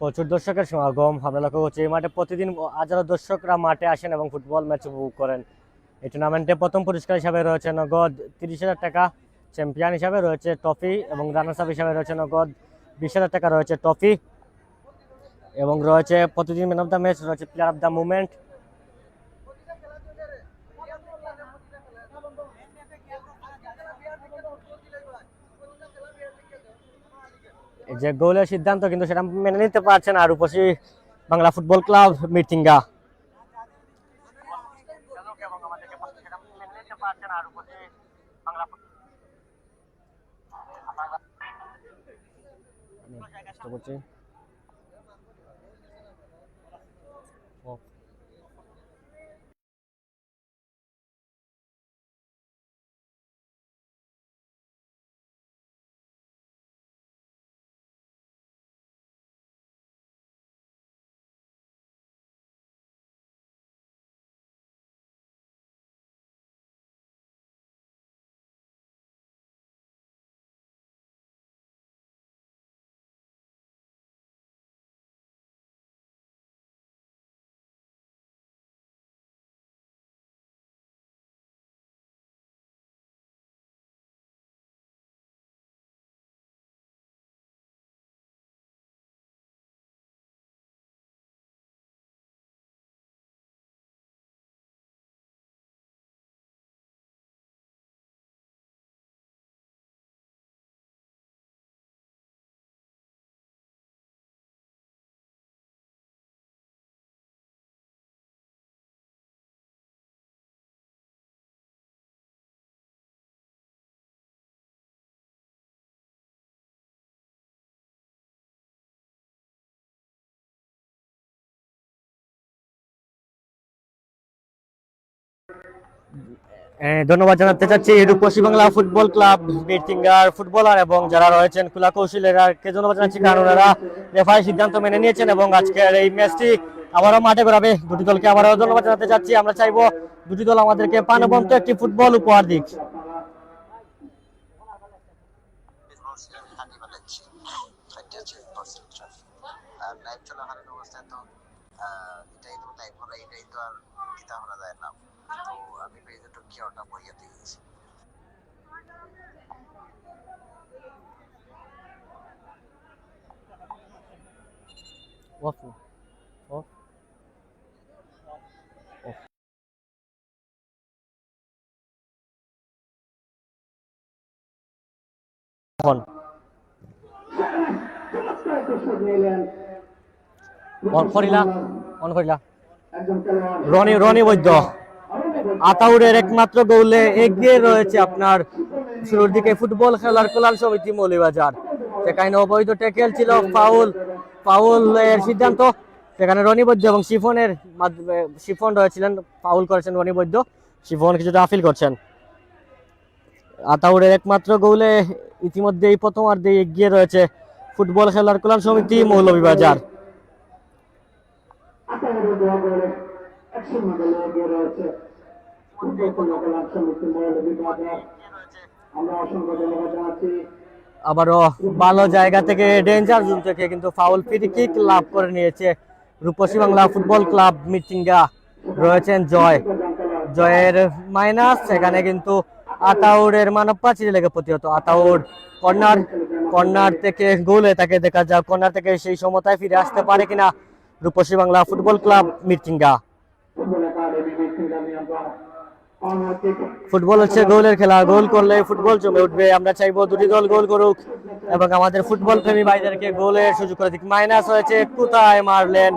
Speaker 2: প্রচুর দর্শকের সমাগম আমরা লক্ষ্য করছি। এই মাঠে প্রতিদিন হাজারো দর্শকরা মাঠে আসেন এবং ফুটবল ম্যাচ উপভোগ করেন। এই টুর্নামেন্টে প্রথম পুরস্কার হিসাবে রয়েছে নগদ 30,000 টাকা, চ্যাম্পিয়ন হিসাবে রয়েছে ট্রফি এবং রানার্স আপ হিসাবে রয়েছে নগদ 20,000 টাকা রয়েছে ট্রফি, এবং রয়েছে প্রতিদিন ম্যান অফ দ্য ম্যাচ, রয়েছে প্লেয়ার অফ দ্য মুভমেন্ট। যে গোলের সিদ্ধান্ত কিন্তু সেটা মেনে নিতে পারছে না রূপসী বাংলা ফুটবল ক্লাব মিটিঙ্গা। ধন্যবাদ জানাতে চাচ্ছি রূপসী বাংলা ফুটবল ক্লাব মিটিঙ্গার ফুটবলার এবং যারা রয়েছেন কুলা কৌশলীরাকে ধন্যবাদ জানাচ্ছি, কারণ ওনারা রেফারির সিদ্ধান্ত মেনে নিয়েছেন এবং আজকের এই ম্যাচটি আবারও মাঠে গড়াবে। দুটি দলকে আবারও ধন্যবাদ জানাতে চাচ্ছি। আমরা চাইবো দুটি দল আমাদেরকে প্রাণবন্ত একটি ফুটবল উপহার দিক। রনি বৈদ্য আতাউরের একমাত্র গোলে এগিয়ে রয়েছে আপনার শুরুর দিকে ফুটবল খেলার কল্যাণ সমিতি মৌলভীবাজার। সেখানে অবৈধ ট্যাকেল ছিল, ফাউলের সিদ্ধান্ত সেখানে রনি বৈদ্য এবং শিফন রয়েছিলেন, ফাউল করেছেন রনি বৈদ্য, শিফন কিছুটা আপিল করছেন। আতাউরের একমাত্র গোলে ইতিমধ্যে এই প্রথমার্ধে এগিয়ে রয়েছে ফুটবল খেলার কল্যাণ সমিতি মৌলভীবাজার। আবারও ভালো জায়গা থেকে ডেঞ্জার জোন থেকে কিন্তু ফাউল ফ্রি কিক লাভ করে নিয়েছে রূপসী বাংলা ফুটবল ক্লাব মিটিঙ্গা। রয়েছেন জয়ের মাইনাস, সেখানে কিন্তু আতাউরের মানব পাচিরে লেগে প্রতিহত। আতাউর কর্নার থেকে গোলে তাকে দেখা যাক কর্নার থেকে সেই সমতায় ফিরে আসতে পারে কিনা রূপসী বাংলা ফুটবল ক্লাব মিটিঙ্গা। ফুটবল হচ্ছে গোলের খেলা, গোল করলে ফুটবল জমে উঠবে। আমরা চাইবো দুটি দল গোল করুক এবং আমাদের ফুটবল প্রেমী ভাইদেরকে গোলের সুযোগ করে দিক। মাইনাস হয়েছে, কোথায় মারলেন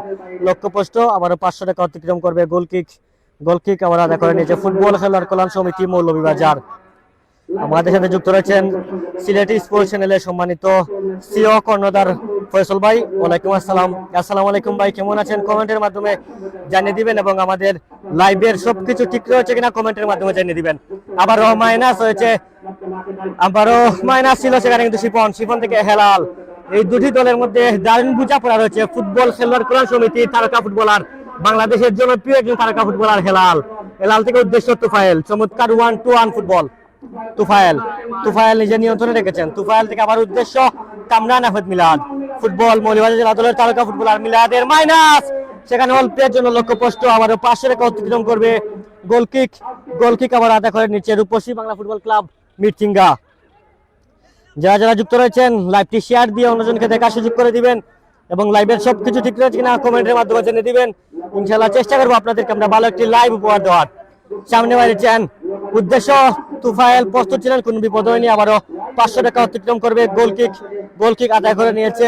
Speaker 2: লক্ষ্যপোস্ট, আবারও 500 টাকা অতিক্রম করবে। গোলকিক আবার আদা করে নিয়েছে ফুটবল খেলার কল্যাণ সমিতি মৌলভীবাজার। আমাদের সাথে যুক্ত রয়েছেন সিলেটি স্পোর্টস চ্যানেলের সম্মানিত সিও কর্ণধার ফয়সল ভাই। ওয়ালাইকুম আসসালাম। আসসালামু আলাইকুম ভাই, কেমন আছেন? কমেন্টের মাধ্যমে জানিয়ে দিবেন এবং আমাদের লাইভের সবকিছু ঠিক রয়েছে কিনা কমেন্টের মাধ্যমে জানিয়ে দিবেন। আবারও মাইনাস হয়েছে, আবারও মাইনাস ছিল, সেখানে কিন্তু শিফন থেকে হেলাল। এই দুটি দলের মধ্যে দারুণ বোঝাপড়া রয়েছে। ফুটবল খেলার কল্যাণ সমিতির তারকা ফুটবলার, বাংলাদেশের জনপ্রিয় একজন তারকা ফুটবলার হেলাল থেকে উদ্দেশ্য তুফাইল। চমৎকার 1-2-1 ফুটবল। তুফাইল নিজে নিয়ন্ত্রণে রেখেছেন। তুফাইল থেকে আবার উদ্দেশ্য কামরান আহমেদ মিলাদ। ফুটবল মৌলভীবাজার জেলা দলের তারকা ফুটবলার মিলাদের মাইনাস, সেখানে অল্পের জন্য লক্ষ্যপোস্ট, আবারও 500 টাকা অতিক্রম করবে। গোলকিক আবার আদা করে নিচ্ছে রূপসী বাংলা ফুটবল ক্লাব মিটিঙ্গা। যারা যুক্ত রয়েছেন লাইভটি শেয়ার দিয়ে অন্যজনকে দেখার সুযোগ করে দিবেন এবং লাইভের সবকিছু ঠিক রয়েছে কিনা কমেন্টের মাধ্যমে জেনে দিবেন। ইনশাআল্লাহ চেষ্টা করবো আপনাদেরকে আমরা ভালো একটি লাইভ উপহার দেওয়ার। সামনে বাইরেছেন উদ্দেশ্য তুফাইল প্রস্তুত ছিলেন, কোন বিপদ হয়নি, আবারও 500 টাকা অতিক্রম করবে। গোল কিক আদায় করে নিয়েছে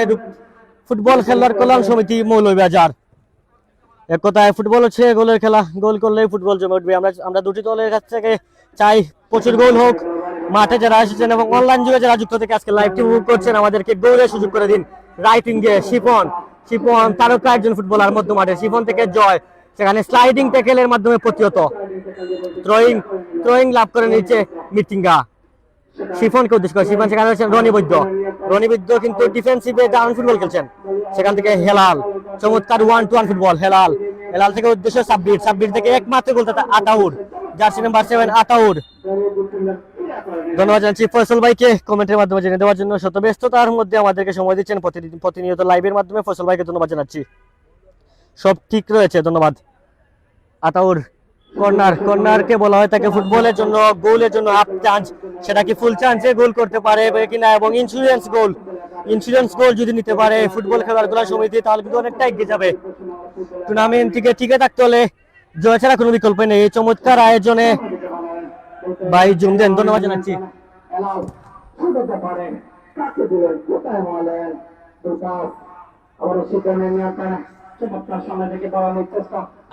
Speaker 2: ফুটবল খেলার কল্যাণ সমিতি মৌলভীবাজার। এক কথায় ফুটবল হচ্ছে গোলের খেলা, গোল করলেই ফুটবল জমে উঠবে। আমরা দুটি দলের কাছ থেকে চাই প্রচুর গোল হোক। মাঠে যারা এসেছেন এবং অনলাইন যুগে যারা যুক্ত থেকে আজকে লাইভটি উপভোগ করছেন, আমাদেরকে গোলের সুযোগ করে দিন। রাইট উইঙ্গে শিপন তারকা একজন ফুটবলার, মধ্য মাঠে শিপন থেকে জয়, সেখানে স্লাইডিং ট্যাকেলের মাধ্যমে প্রতিহত, থ্রোয়িং লাভ করে নিচ্ছে মিটিঙ্গা। শিফনকে উদ্দেশ্য করে শিফন, সেখানে রয়েছেন রনি বৈদ্য কিন্তু ডিফেন্সিভে দারুণ ফুটবল খেলছেন। সেখান থেকে হেলাল, চমৎকার 1-2-1 ফুটবল। হেলাল থেকে উদ্দেশ্য সাব্বির থেকে একমাত্র গোলদাতা আতাউর, জার্সি নাম্বার 7 আতাউর। ধন্যবাদ জানাচ্ছি ফয়সল ভাইকে কমেন্টের মাধ্যমে জেনে দেওয়ার জন্য। শত ব্যস্ততার মধ্যে আমাদেরকে সময় দিচ্ছেন প্রতিনিয়ত লাইভের মাধ্যমে। ফয়সল ভাইকে ধন্যবাদ জানাচ্ছি। সব ঠিক রয়েছে, ধন্যবাদ। আতাউর কর্নারকে বলা হয় তাকে ফুটবলের জন্য, গোলের জন্য হাফ চান্স, সেটা কি ফুল চান্সে গোল করতে পারে কিনা, এবং ইন্স্যুরেন্স গোল যদি নিতে পারে ফুটবল খেলার কল্যাণ সমিতি, তাহলে কিন্তু অনেকটা এগিয়ে যাবে। টুর্নামেন্ট থেকে টিকে থাকতে হলে জয় ছাড়া কোনো বিকল্প নেই। এই চমৎকার আয়োজনে ভাই জুম দেন, ধন্যবাদ জানাচ্ছি।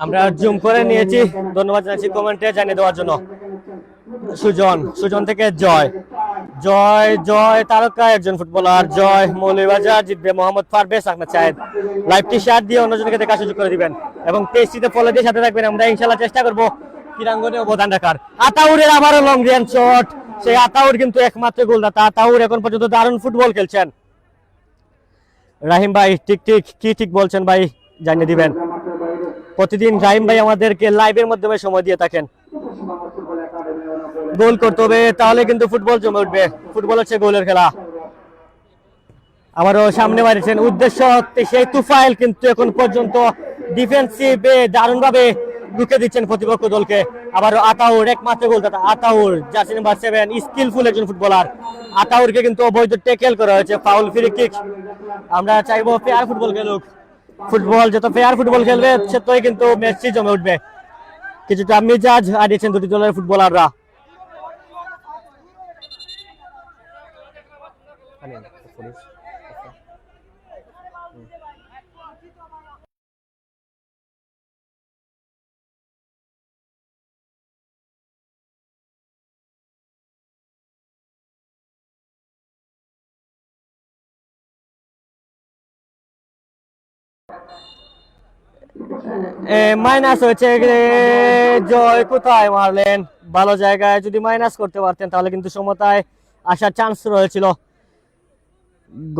Speaker 2: আমরা জুম করে নিয়েছি, ধন্যবাদ জানাচ্ছি কমেন্টে জানিয়ে দেওয়ার জন্য। সুজন থেকে জয় তারকা একজন ফুটবলার। জয় মৌলভীবাজার জিতবে। মোহাম্মদ পারভেজ আহমেদ সাহেব লাইভটি শেয়ার দিয়ে অন্যজনকে দেখার সুযোগ করে দিবেন এবং পেজটিতে ফলো দিয়ে সাথে থাকবেন। আমরা ইনশাআল্লাহ চেষ্টা করবো ক্রীড়াঙ্গনে অবদান রাখার। আতাউরের আবারও লং রেঞ্জ শট, সেই আতাউর কিন্তু একমাত্র গোলদাতা। আতাউর এখন পর্যন্ত দারুণ ফুটবল খেলছেন। রাহিম ভাই ঠিক বলছেন ভাই, জানিয়ে দিবেন। প্রতিদিন রাহিম ভাই আমাদেরকে লাইভের মাধ্যমে সময় দিয়ে থাকেন। গোল করতে হবে, তাহলে কিন্তু ফুটবল জমে উঠবে। ফুটবল হচ্ছে গোলের খেলা। আবারও সামনে বাড়িয়েছেন, উদ্দেশ্য সেই তুফাইল কিন্তু এখন পর্যন্ত ডিফেন্সিভে দারুণ ভাবে ঢুকে দিচ্ছেন প্রতিপক্ষ দলকে। আবারও আতাউর, একমাত্র গোলদাতা আতাউর, জার্সি নাম্বার 7, স্কিলফুল একজন ফুটবলার। আতাউরকে কিন্তু অবৈধ ট্যাকেল করা হয়েছে, ফাউল, ফ্রি কিক। আমরা চাইবো ফেয়ার ফুটবল খেলুক। ফুটবল যত ফেয়ার ফুটবল খেলবে সেটাই কিন্তু ম্যাচটি জমে উঠবে। কিছুটা মিজাজ হারিয়েছেন দুটি দলের ফুটবলাররা। মাইনাস হয়েছে, জয় কোথায় মারলেন, ভালো জায়গায় যদি মাইনাস করতে পারতেন তাহলে কিন্তু সমতায় আসার চান্স রয়েছিল।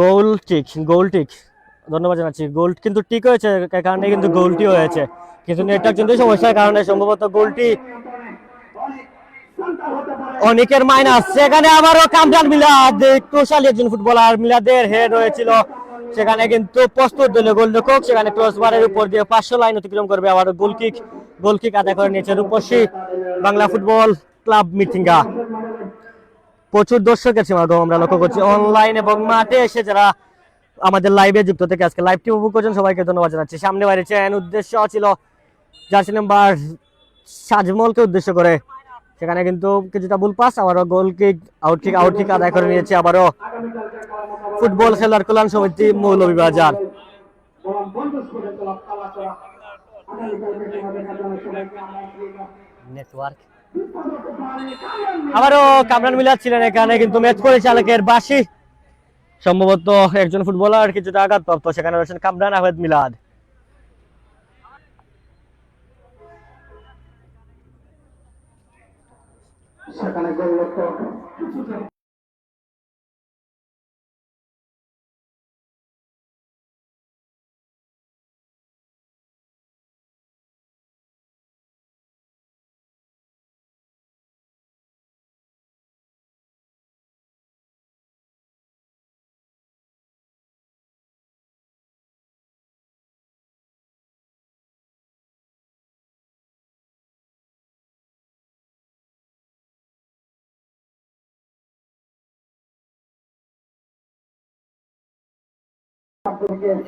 Speaker 2: গোল ঠিক, ধন্যবাদ জানাচ্ছি। গোল কিন্তু ঠিক হয়েছে, কারণে কিন্তু গোলটি হয়েছে, কিন্তু নেটওয়ার্ক কিন্তু সমস্যার কারণে সম্ভবত গোলটি অনেকের মাইনাস। সেখানে আবারও কামরান মিলাদ, কুশলী একজন ফুটবলার, মিলাদের হেড হয়েছিল, সেখানে কিন্তু প্রস্তুত দলীয় গোলরক্ষক সেখানে ক্রসবারের উপর দিয়ে 500 লাইন অতিক্রম করবে। আবার গোল কিক আদায় করে নিয়েছে রূপসী বাংলা ফুটবল ক্লাব মিটিঙ্গা। প্রচুর দর্শকের সমাগম আমরা লক্ষ্য করছি অনলাইন এবং মাঠে এসে যারা আমাদের লাইভে যুক্ত থেকে আজকে লাইভটি উপভোগ করছেন, সবাইকে ধন্যবাদ জানাচ্ছি। সামনে বাড়িয়েছেন, উদ্দেশ্য ছিল জার্সি নাম্বার সাজমলকে উদ্দেশ্য করে, সেখানে কিন্তু কিছুটা ভুল পাস। আবারও গোল কিক, আউট কিক আদায় করে নিয়েছে আবারও ফুটবল খেলার কল্যাণ সমিতি মৌলভীবাজার। নেটওয়ার্ক আবারও কামরান মিলাদ ছিলেন এখানে, কিন্তু ম্যাচ পরিচালকের বাসি সম্ভবত একজন ফুটবলার কিছুটা আঘাতপ্রাপ্ত, সেখানে রয়েছেন কামরান আহমেদ মিলাদ।
Speaker 1: সেখানে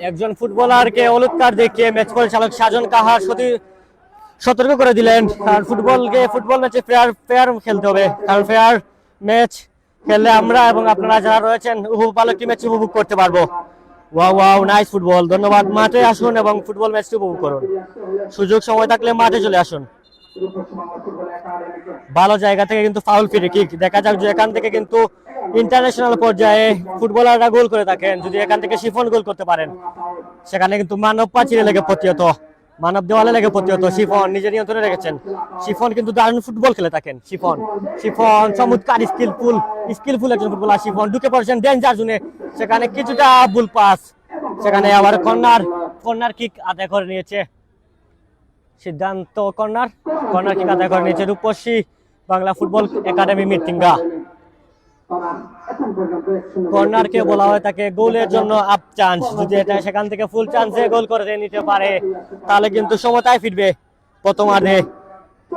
Speaker 2: একজন ফুটবলারকে হলুদ কার্ড দেখিয়ে ম্যাচ পরিচালক সাজন কাহার সতর্ক করে দিলেন। কারণ ফুটবল ম্যাচে ফেয়ার খেলতে হবে, কারণ ফেয়ার ম্যাচ খেললে আমরা এবং আপনারা যারা রয়েছেন ভালো একটি ম্যাচ উপভোগ করতে পারবো। Wow wow, nice football. ধন্যবাদ। মাঠে আসুন এবং ফুটবল ম্যাচটি উপভোগ করুন। সুযোগ সময় থাকলে মাঠে চলে আসুন। ভালো জায়গা থেকে কিন্তু ফাউল ফ্রি কিক। দেখা যাক যে এখান থেকে কিন্তু ইন্টারন্যাশনাল পর্যায়ে ফুটবলাররা গোল করে থাকেন, যদি এখান থেকে শিফন গোল করতে পারেন, সেখানে কিন্তু মানব পাঁচিলে লেগে প্রতিহত, মানব দেওয়ালে লেগে প্রতিহত। শিফন নিজে নিয়ন্ত্রণে রেখেছেন। শিফন কিন্তু দারুণ ফুটবল খেলে থাকেন। শিফন চমৎকার স্কিলফুল একজন ফুটবলার। শিফন ঢুকে পড়েছেন ডেঞ্জার জোনে, সেখানে কিছুটা ভুল পাস, সেখানে আবার কর্নার কিক আদায় করে নিয়েছে। সিদ্ধান্ত কর্নার কিক আদায় করে নিয়েছে রূপসী বাংলা ফুটবল একাডেমি মিটিঙ্গা। কর্নারকে বলা হয় তাকে গোলের জন্য আপ চান্স, যদি এটা সেখান থেকে ফুল চান্সে গোল করে নিতে পারে তাহলে কিন্তু সমতায় ফিরবে প্রথমার্ধে।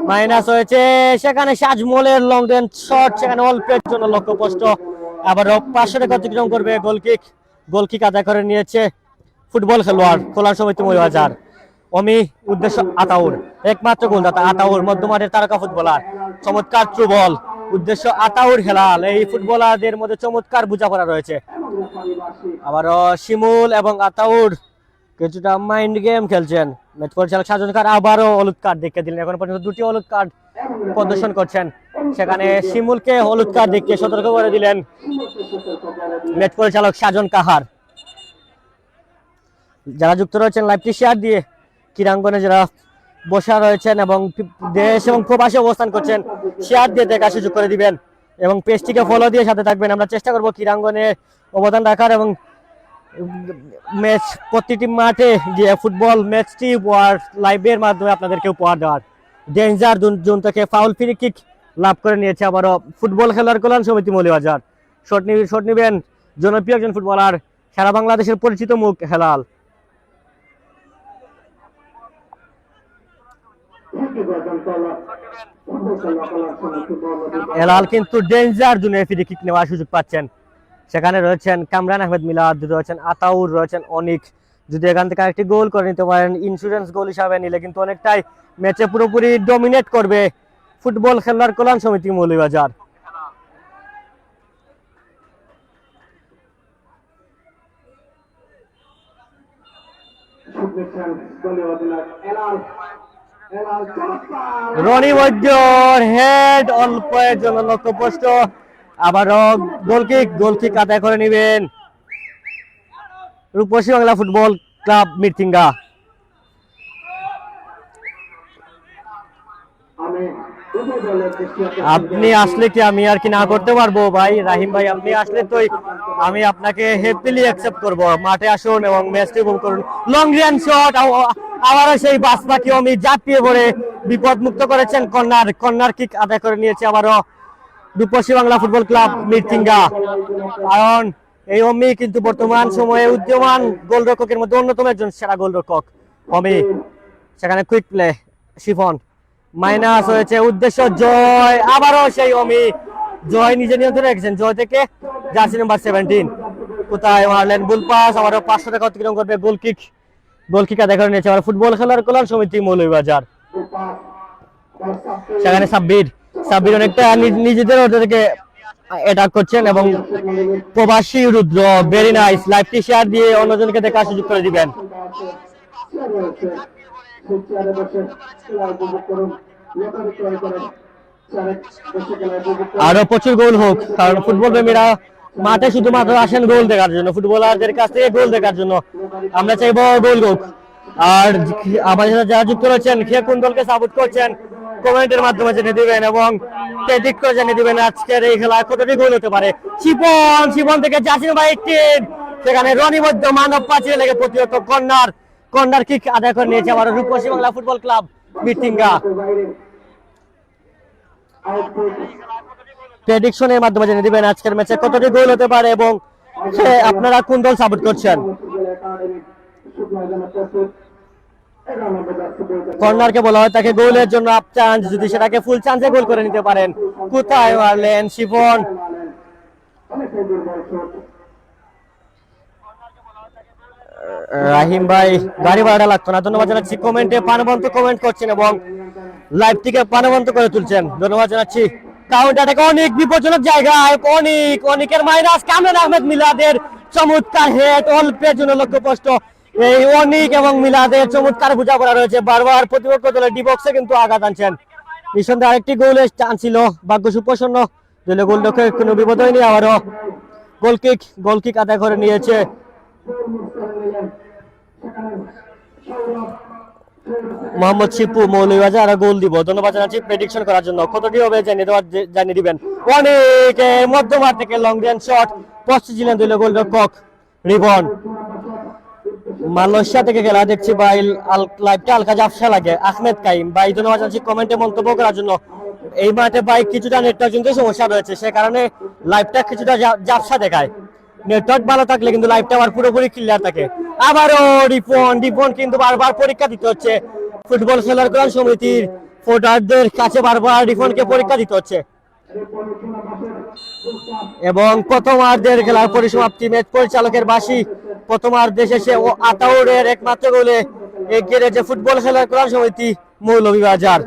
Speaker 2: মাইনাস হয়েছে সেখানে সাজমলের লং রেঞ্জ শট, সেখানে অল্পের জন্য লক্ষ্যভ্রষ্ট। আবারও 500 টাকা অতিক্রম করবে। গোল কিক আদায় করে নিয়েছে ফুটবল খেলোয়াড় কল্যাণ সমিতি মৌলভীবাজার। অমি, উদ্দেশ্য আতাউর, একমাত্র গোলদাতা আতাউর, মধ্যমাঠের তারকা ফুটবলার। চমৎকার থ্রু বল, উদ্দেশ্য আতাউর হেলাল। এই ফুটবলারদের মধ্যে চমৎকার বোঝাপড়া রয়েছে। আবারও শিমুল এবং আতাউর কিছুটা মাইন্ড গেম খেলছেন। ম্যাচ পরিচালক সাজন খান আবারও হলুদ কার্ড দেখিয়ে দিলেন। এখন পর্যন্ত 2টি হলুদ কার্ড প্রদর্শন করছেন, সেখানে শিমুলকে হলুদ কার্ড দেখিয়ে সতর্ক করে দিলেন ম্যাচ পরিচালক সাজন কাহার। যারা যুক্ত রয়েছেন লাইভটি শেয়ার দিয়ে, ক্রীড়াঙ্গনে যারা বসা রয়েছেন এবং দেশ এবং প্রবাসে অবস্থান করছেন, শেয়ার দিয়ে দেখা সুযোগ করে দিবেন এবং পেজটিকে ফলো দিয়ে সাথে থাকবেন। আমরা চেষ্টা করব ক্রীড়াঙ্গনে অবদান রাখার এবং ম্যাচ প্রতিটি মাঠে গিয়ে ফুটবল ম্যাচটি লাইভের মাধ্যমে আপনাদেরকে উপহার দেওয়ার। ডেঞ্জার জোন থেকে ফাউল ফ্রি কিক লাভ করে নিয়েছে আবারও ফুটবল খেলার কল্যাণ সমিতি মৌলভীবাজার। শট নিবেন জনপ্রিয় একজন ফুটবলার, সারা বাংলাদেশের পরিচিত মুখ হেলাল। হেলাল কিন্তু ডেঞ্জার জোনে ফ্রি কিক নেওয়ার সুযোগ পাচ্ছেন। সেখানে রয়েছেন কামরান আহমেদ মিলাদ, রয়েছেন আতাউর, রয়েছেন অনিক। যদি এখান থেকে আরেকটি গোল করে নিতে পারেন, ইন্স্যুরেন্স গোল হিসাবে নিলে কিন্তু অনেকটাই ম্যাচে পুরোপুরি ডমিনেট করবে ফুটবল খেলার কল্যাণ সমিতি মৌলভীবাজার। রনি বৈদ্যর হেড অল্পের জন্য লক্ষ্যভ্রষ্ট। আবারও গোল কিক আদায় করে নেবেন রূপসী বাংলা ফুটবল ক্লাব মিটিঙ্গা। আপনি আসলে কি আমি আর কি না করতে পারবো ভাই? রাহিম ভাই, আপনি আসলে তো আমি আপনাকে হ্যাপিলি অ্যাকসেপ্ট করব। মাঠে আসুন এবং ম্যাচটি উপভোগ করুন। লং রেঞ্জ শট, আবারও সেই বাসপাটি অমি ঝাঁপিয়ে পড়ে বিপদ মুক্ত করেছেন। কর্নার কিক আদায় করে নিয়েছে আবারও রূপসী বাংলা ফুটবল ক্লাব মিটিঙ্গা। কারণ এই অমি কিন্তু বর্তমান সময়ে উদীয়মান গোলরক্ষকের মধ্যে অন্যতম একজন সেরা গোলরক্ষক অমি। সেখানে কুইক প্লে, শিফন। মাইনাস হয়েছে, উদ্দেশ্য জয়। আবারও সেই অমি, জয় নিজে নিয়ন্ত্রণে রেখেছেন। জয় থেকে জার্সি নাম্বার 17 কোথায় মারলেন ভুল পাস। আবারও 500 টাকা অতিক্রম করবে। গোল কিক আদায় করে নিয়েছে আবার ফুটবল খেলার কল্যাণ সমিতি মৌলভীবাজার। সেখানে সাব্বির অনেকটা নিজেদের থেকে অ্যাটাক করছেন এবং প্রবাসী রুদ্র, ভেরি নাইস। লাইভটি শেয়ার দিয়ে অন্যজনকে দেখার সুযোগ করে দিবেন। আরো প্রচুর গোল হোক, কারণ ফুটবল প্রেমীরা মাঠে শুধুমাত্র আসেন গোল দেখার জন্য, ফুটবলারদের কাছ থেকে গোল দেখার জন্য। আমরা চাইবো গোল হোক। আর আমাদের সাথে যারা যুক্ত রয়েছেন, কে কোন দলকে সাপোর্ট করছেন কমেন্টের মাধ্যমে জেনে দিবেন এবং প্রেডিক্ট করে জানিয়ে দিবেন আজকের এই খেলায় কতটি গোল হতে পারে। শিপন থেকে জাসিম ভাই 18, সেখানে রনি মধ্য মানব পাঁচিলে লেগে প্রতিহত। কর্নার কিক আদায় করে নিয়েছে আবার রূপসী বাংলা ফুটবল ক্লাব মিটিঙ্গা। প্রেডিকশনের মাধ্যমে জেনে দিবেন আজকের ম্যাচে কতটি গোল হতে পারে এবং আপনারা কোন দল সাপোর্ট করছেন। কর্নারকে বলা হয় তাকে গোলের জন্য আপ চান্স, যদি সেটাকে ফুল চান্সে গোল করে নিতে পারেন। কোথায় মারলেন শিফন। রাহিম ভাই গাড়ি ভাড়াটা লাগতো না, ধন্যবাদ জানাচ্ছি। কমেন্টে প্রাণবন্ত কমেন্ট করছেন এবং লাইভ থেকে প্রাণবন্ত করে তুলছেন, ধন্যবাদ জানাচ্ছি। কাউন্টারটাকে অনেক বিপজ্জনক জায়গায়, অনেকের মাইনাস কামরান আহমেদ মিলাদের চমৎকার হেড, অল্পের জন্য লক্ষ্যভ্রষ্ট। এই অনিক এবং মিলাদের চমৎকার বোঝাপড়া রয়েছে, বারবার প্রতিপক্ষ দলের ডিবক্সে কিন্তু আঘাত আনছেন। নিঃসন্দেহে আরেকটি গোলের চান্স ছিল, ভাগ্য সুপ্রসন্ন, দলীয় গোলরক্ষকের কোনো বিপদ হয়নি। আবারও গোলকিক আদায় করে নিয়েছে মোহাম্মদ শিপু মৌলভীবাজার। আরো গোল দিব, ধন্যবাদ জানাচ্ছি প্রেডিকশন করার জন্য। কতটি হবে জানিয়ে দিবেন। অনেক মধ্যমাঠ থেকে লং রেঞ্জ শট পোস্ট ছিলেন দলীয় গোলরক্ষক রিবন। মালয়েশিয়া থেকে খেলা দেখছি ভাই, লাইভটা হালকা জাফসা লাগে। আহমেদ কাইম ভাই, ধন্যবাদ জানাচ্ছি কমেন্টে মন্তব্য করার জন্য। এই মাঠে ভাই কিছুটা নেটওয়ার্ক কিন্তু সমস্যা রয়েছে, সে কারণে লাইভটা কিছুটা জাফসা দেখায়। নেটওয়ার্ক ভালো থাকলে কিন্তু লাইভটা আবার পুরোপুরি ক্লিয়ার থাকে। আবারও রিপন কিন্তু বারবার পরীক্ষা দিতে হচ্ছে ফুটবল খেলার কল্যাণ সমিতির ভোটারদের কাছে, বারবার রিপনকে পরীক্ষা দিতে হচ্ছে। এবং প্রথমার্ধের খেলার পরিসমাপ্তি, ম্যাচ পরিচালকের বাঁশি প্রথমার্ধে শেষে আতাউরের একমাত্র গোলে এগিয়ে রয়েছে ফুটবল খেলার কল্যাণ সমিতি মৌলভীবাজার।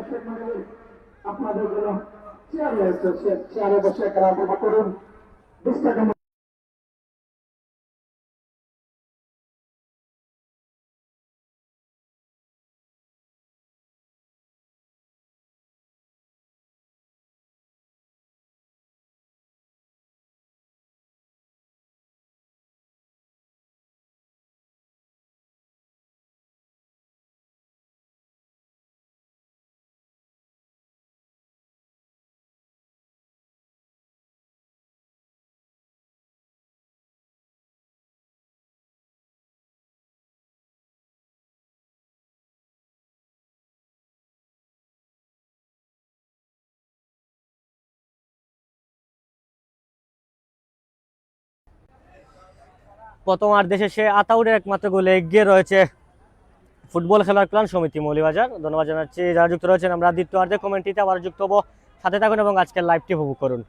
Speaker 1: আপনাদের জন্য চেয়ার রয়েছে, চেয়ারে বসে খেলা উপভোগ করুন।
Speaker 2: প্রথমার্ধে শেষে আতাউরের একমাত্র গোলে এগিয়ে রয়েছে ফুটবল খেলার কল্যাণ সমিতি মৌলভীবাজার। ধন্যবাদ জানাচ্ছি যারা যুক্ত রয়েছেন। আমরা দ্বিতীয়ার্ধে কমেন্ট্রিতে আবার যুক্ত হবো, সাথে থাকুন এবং আজকের লাইভটি উপভোগ করুন।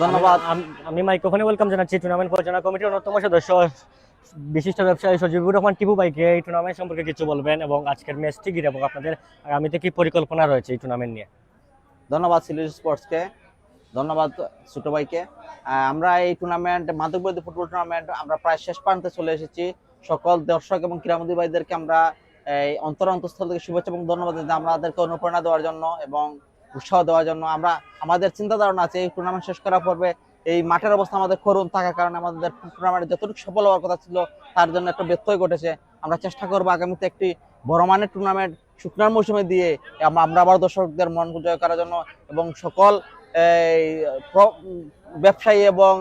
Speaker 3: ধন্যবাদ।
Speaker 2: আমি মাইক্রোফোনে ওয়েলকাম জানাচ্ছি টুর্নামেন্ট পরিচালনা কমিটির অন্যতম সদস্য বিশিষ্ট ব্যবসায়ী সজিবুর রহমান টিপু ভাইকে এই টুর্নামেন্ট সম্পর্কে কিছু বলবেন এবং আজকের ম্যাচটি ঘিরে এবং আপনাদের আগামীতে কি পরিকল্পনা রয়েছে এই টুর্নামেন্ট নিয়ে।
Speaker 3: ধন্যবাদ সিলেট স্পোর্টসকে, ধন্যবাদ ছোট ভাইকে। আমরা এই টুর্নামেন্ট মাদকবিরোধী ফুটবল টুর্নামেন্ট আমরা প্রায় শেষ প্রান্তে চলে এসেছি। সকল দর্শক এবং ক্রীড়ামোদী ভাইদেরকে আমরা এই অন্তরস্থল থেকে শুভেচ্ছা এবং ধন্যবাদ দিই আমাদেরকে অনুপ্রেরণা দেওয়ার জন্য এবং উৎসাহ দেওয়ার জন্য। আমাদের চিন্তা ধারণা আছে এই টুর্নামেন্ট শেষ করার পর্বে এই মাঠের অবস্থা আমাদের করুণ থাকার কারণে আমাদের টুর্নামেন্টে যতটুকু সফল হওয়ার কথা ছিল তার জন্য একটা ব্যত্যয় ঘটেছে। আমরা চেষ্টা করবো আগামীতে একটি বড় মানের টুর্নামেন্ট শুকনার মৌসুমে দিয়ে আমরা আবার দর্শকদের মন জয় করার জন্য এবং সকল ব্যবসায়ী এবং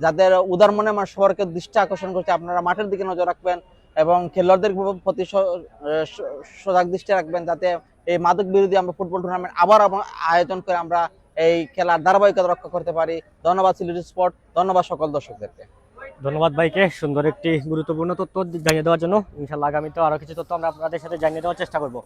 Speaker 3: যাদের উদার মনে সবারকে দৃষ্টি আকর্ষণ করছে, আপনারা মাঠের দিকে নজর রাখবেন এবং খেলোয়াড়দের প্রতি সজাগ দৃষ্টি রাখবেন যাতে এই মাদক বিরোধী আমরা ফুটবল টুর্নামেন্ট আবার আয়োজন করে আমরা এই খেলার ধারাবাহিকতা রক্ষা করতে পারি। ধন্যবাদ সিলেট স্পোর্ট, ধন্যবাদ সকল দর্শকদেরকে।
Speaker 2: ধন্যবাদ ভাইকে সুন্দর একটি গুরুত্বপূর্ণ তথ্য জানিয়ে দেওয়ার জন্য। ইনশাআল্লাহ আগামীতে আরো কিছু তথ্য আমরা আপনাদের সাথে জানিয়ে দেওয়ার চেষ্টা করব।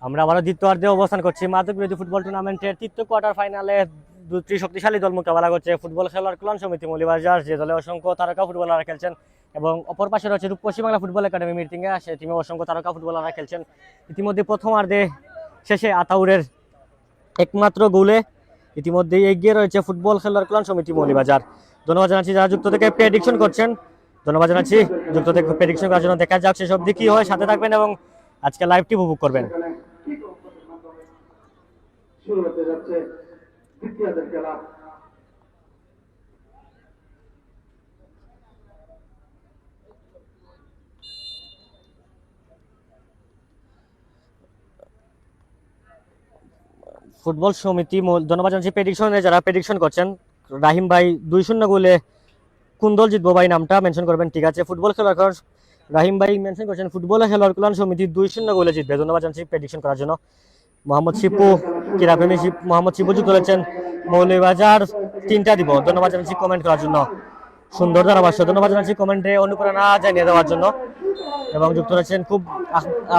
Speaker 2: আমরা আবারও দ্বিতীয়ার্ধে অবস্থান করছি। মাদক বিরোধী ফুটবল টুর্নামেন্টের তৃতীয় কোয়ার্টার ফাইনালে দুটি শক্তিশালী দল মোকাবেলা করছে। ফুটবল খেলার কল্যাণ সমিতি মৌলভীবাজার, যে দলে অসংখ্য তারকা ফুটবলাররা খেলছেন, এবং অপর পাশে রয়েছে পশ্চিম বাংলা ফুটবল একাডেমি মিরটিঙ্গা, সে টিমে অসংখ্য তারকা ফুটবলাররা খেলছেন। ইতিমধ্যে প্রথমার্ধে শেষে আতাউরের একমাত্র গোলে ইতিমধ্যেই এগিয়ে রয়েছে ফুটবল খেলার কল্যাণ সমিতি মৌলভীবাজার। ধন্যবাদ জানাচ্ছি যারা যুক্ত থেকে প্রেডিকশন করছেন, ধন্যবাদ জানাচ্ছি যুক্ত থেকে প্রেডিকশন করার জন্য। দেখা যাক সেসব দিক কি হয়, সাথে থাকবেন এবং আজকে লাইভটি উপভোগ করবেন।
Speaker 1: শুরু হতে যাচ্ছে দ্বিতীয়ার্ধের খেলা।
Speaker 2: ফুটবল সমিতি ধন্যবাদ জানাচ্ছি প্রেডিকশনে যারা প্রেডিকশন করছেন। রাহিম ভাই 2-0 গোলে কোন দল জিতবো ভাই নামটা মেনশন করবেন, ঠিক আছে। ফুটবল খেলার রাহিম ভাই মেনশন করছেন ফুটবল খেলার কল্যাণ সমিতি 2-0 গোলে জিতবে। ধন্যবাদ জানাচ্ছি প্রেডিকশন করার জন্য। মোহাম্মদ শিপু ক্রীড়াপ্রেমী মোহাম্মদ শিপু যুক্ত রয়েছেন মৌলভীবাজার 3টা দিব। ধন্যবাদ জানাচ্ছি কমেন্ট করার জন্য, সুন্দর ধারাভাষ্য। ধন্যবাদ জানাচ্ছি কমেন্টে অনুপ্রেরণা জানিয়ে দেওয়ার জন্য। এবং যুক্ত রয়েছেন খুব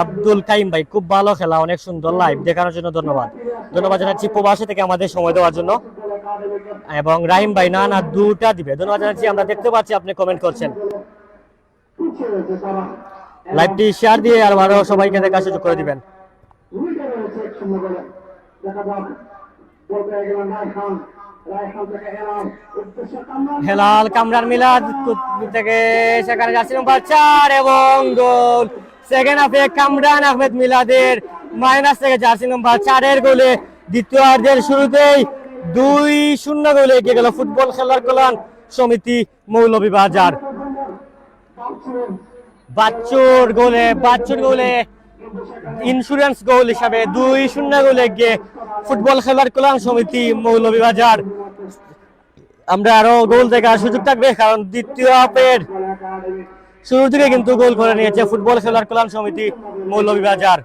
Speaker 2: আব্দুল কাইম ভাই, খুব ভালো খেলা, অনেক সুন্দর লাইভ দেখানোর জন্য ধন্যবাদ। ধন্যবাদ জানাচ্ছি প্রবাসী থেকে আমাদের সময় দেওয়ার জন্য। এবং রাহিম ভাই না 2টা দিবে। ধন্যবাদ জানাচ্ছি, আমরা দেখতে পাচ্ছি আপনি কমেন্ট করছেন। লাইভটি শেয়ার দিয়ে আরো সবাইকে দেখার সুযোগ করে দিবেন। হেলাল কামরান মিলাদ থেকে সেখানে জার্সি নাম্বার 4 এবং গোল। সেকেন্ড হাফে কামরান আহমেদ মিলাদের মাইনাস থেকে জার্সি নাম্বার 4-এর গোলে দ্বিতীয়ার্ধের শুরুতেই 2-0 গোলে এগিয়ে গেল ফুটবল খেলার কল্যাণ সমিতি মৌলভীবাজার। বাচ্চুর গোলে ইন্স্যুরেন্স গোল হিসাবে 2-0 গোলে এগিয়ে ফুটবল খেলার কল্যাণ সমিতি মৌলভীবাজার। আমরা আরো গোল দেখার সুযোগ থাকবে, কারণ দ্বিতীয় হাফের শুরুর দিকে কিন্তু গোল করে নিয়েছে ফুটবল খেলার কল্যাণ সমিতি মৌলভীবাজার।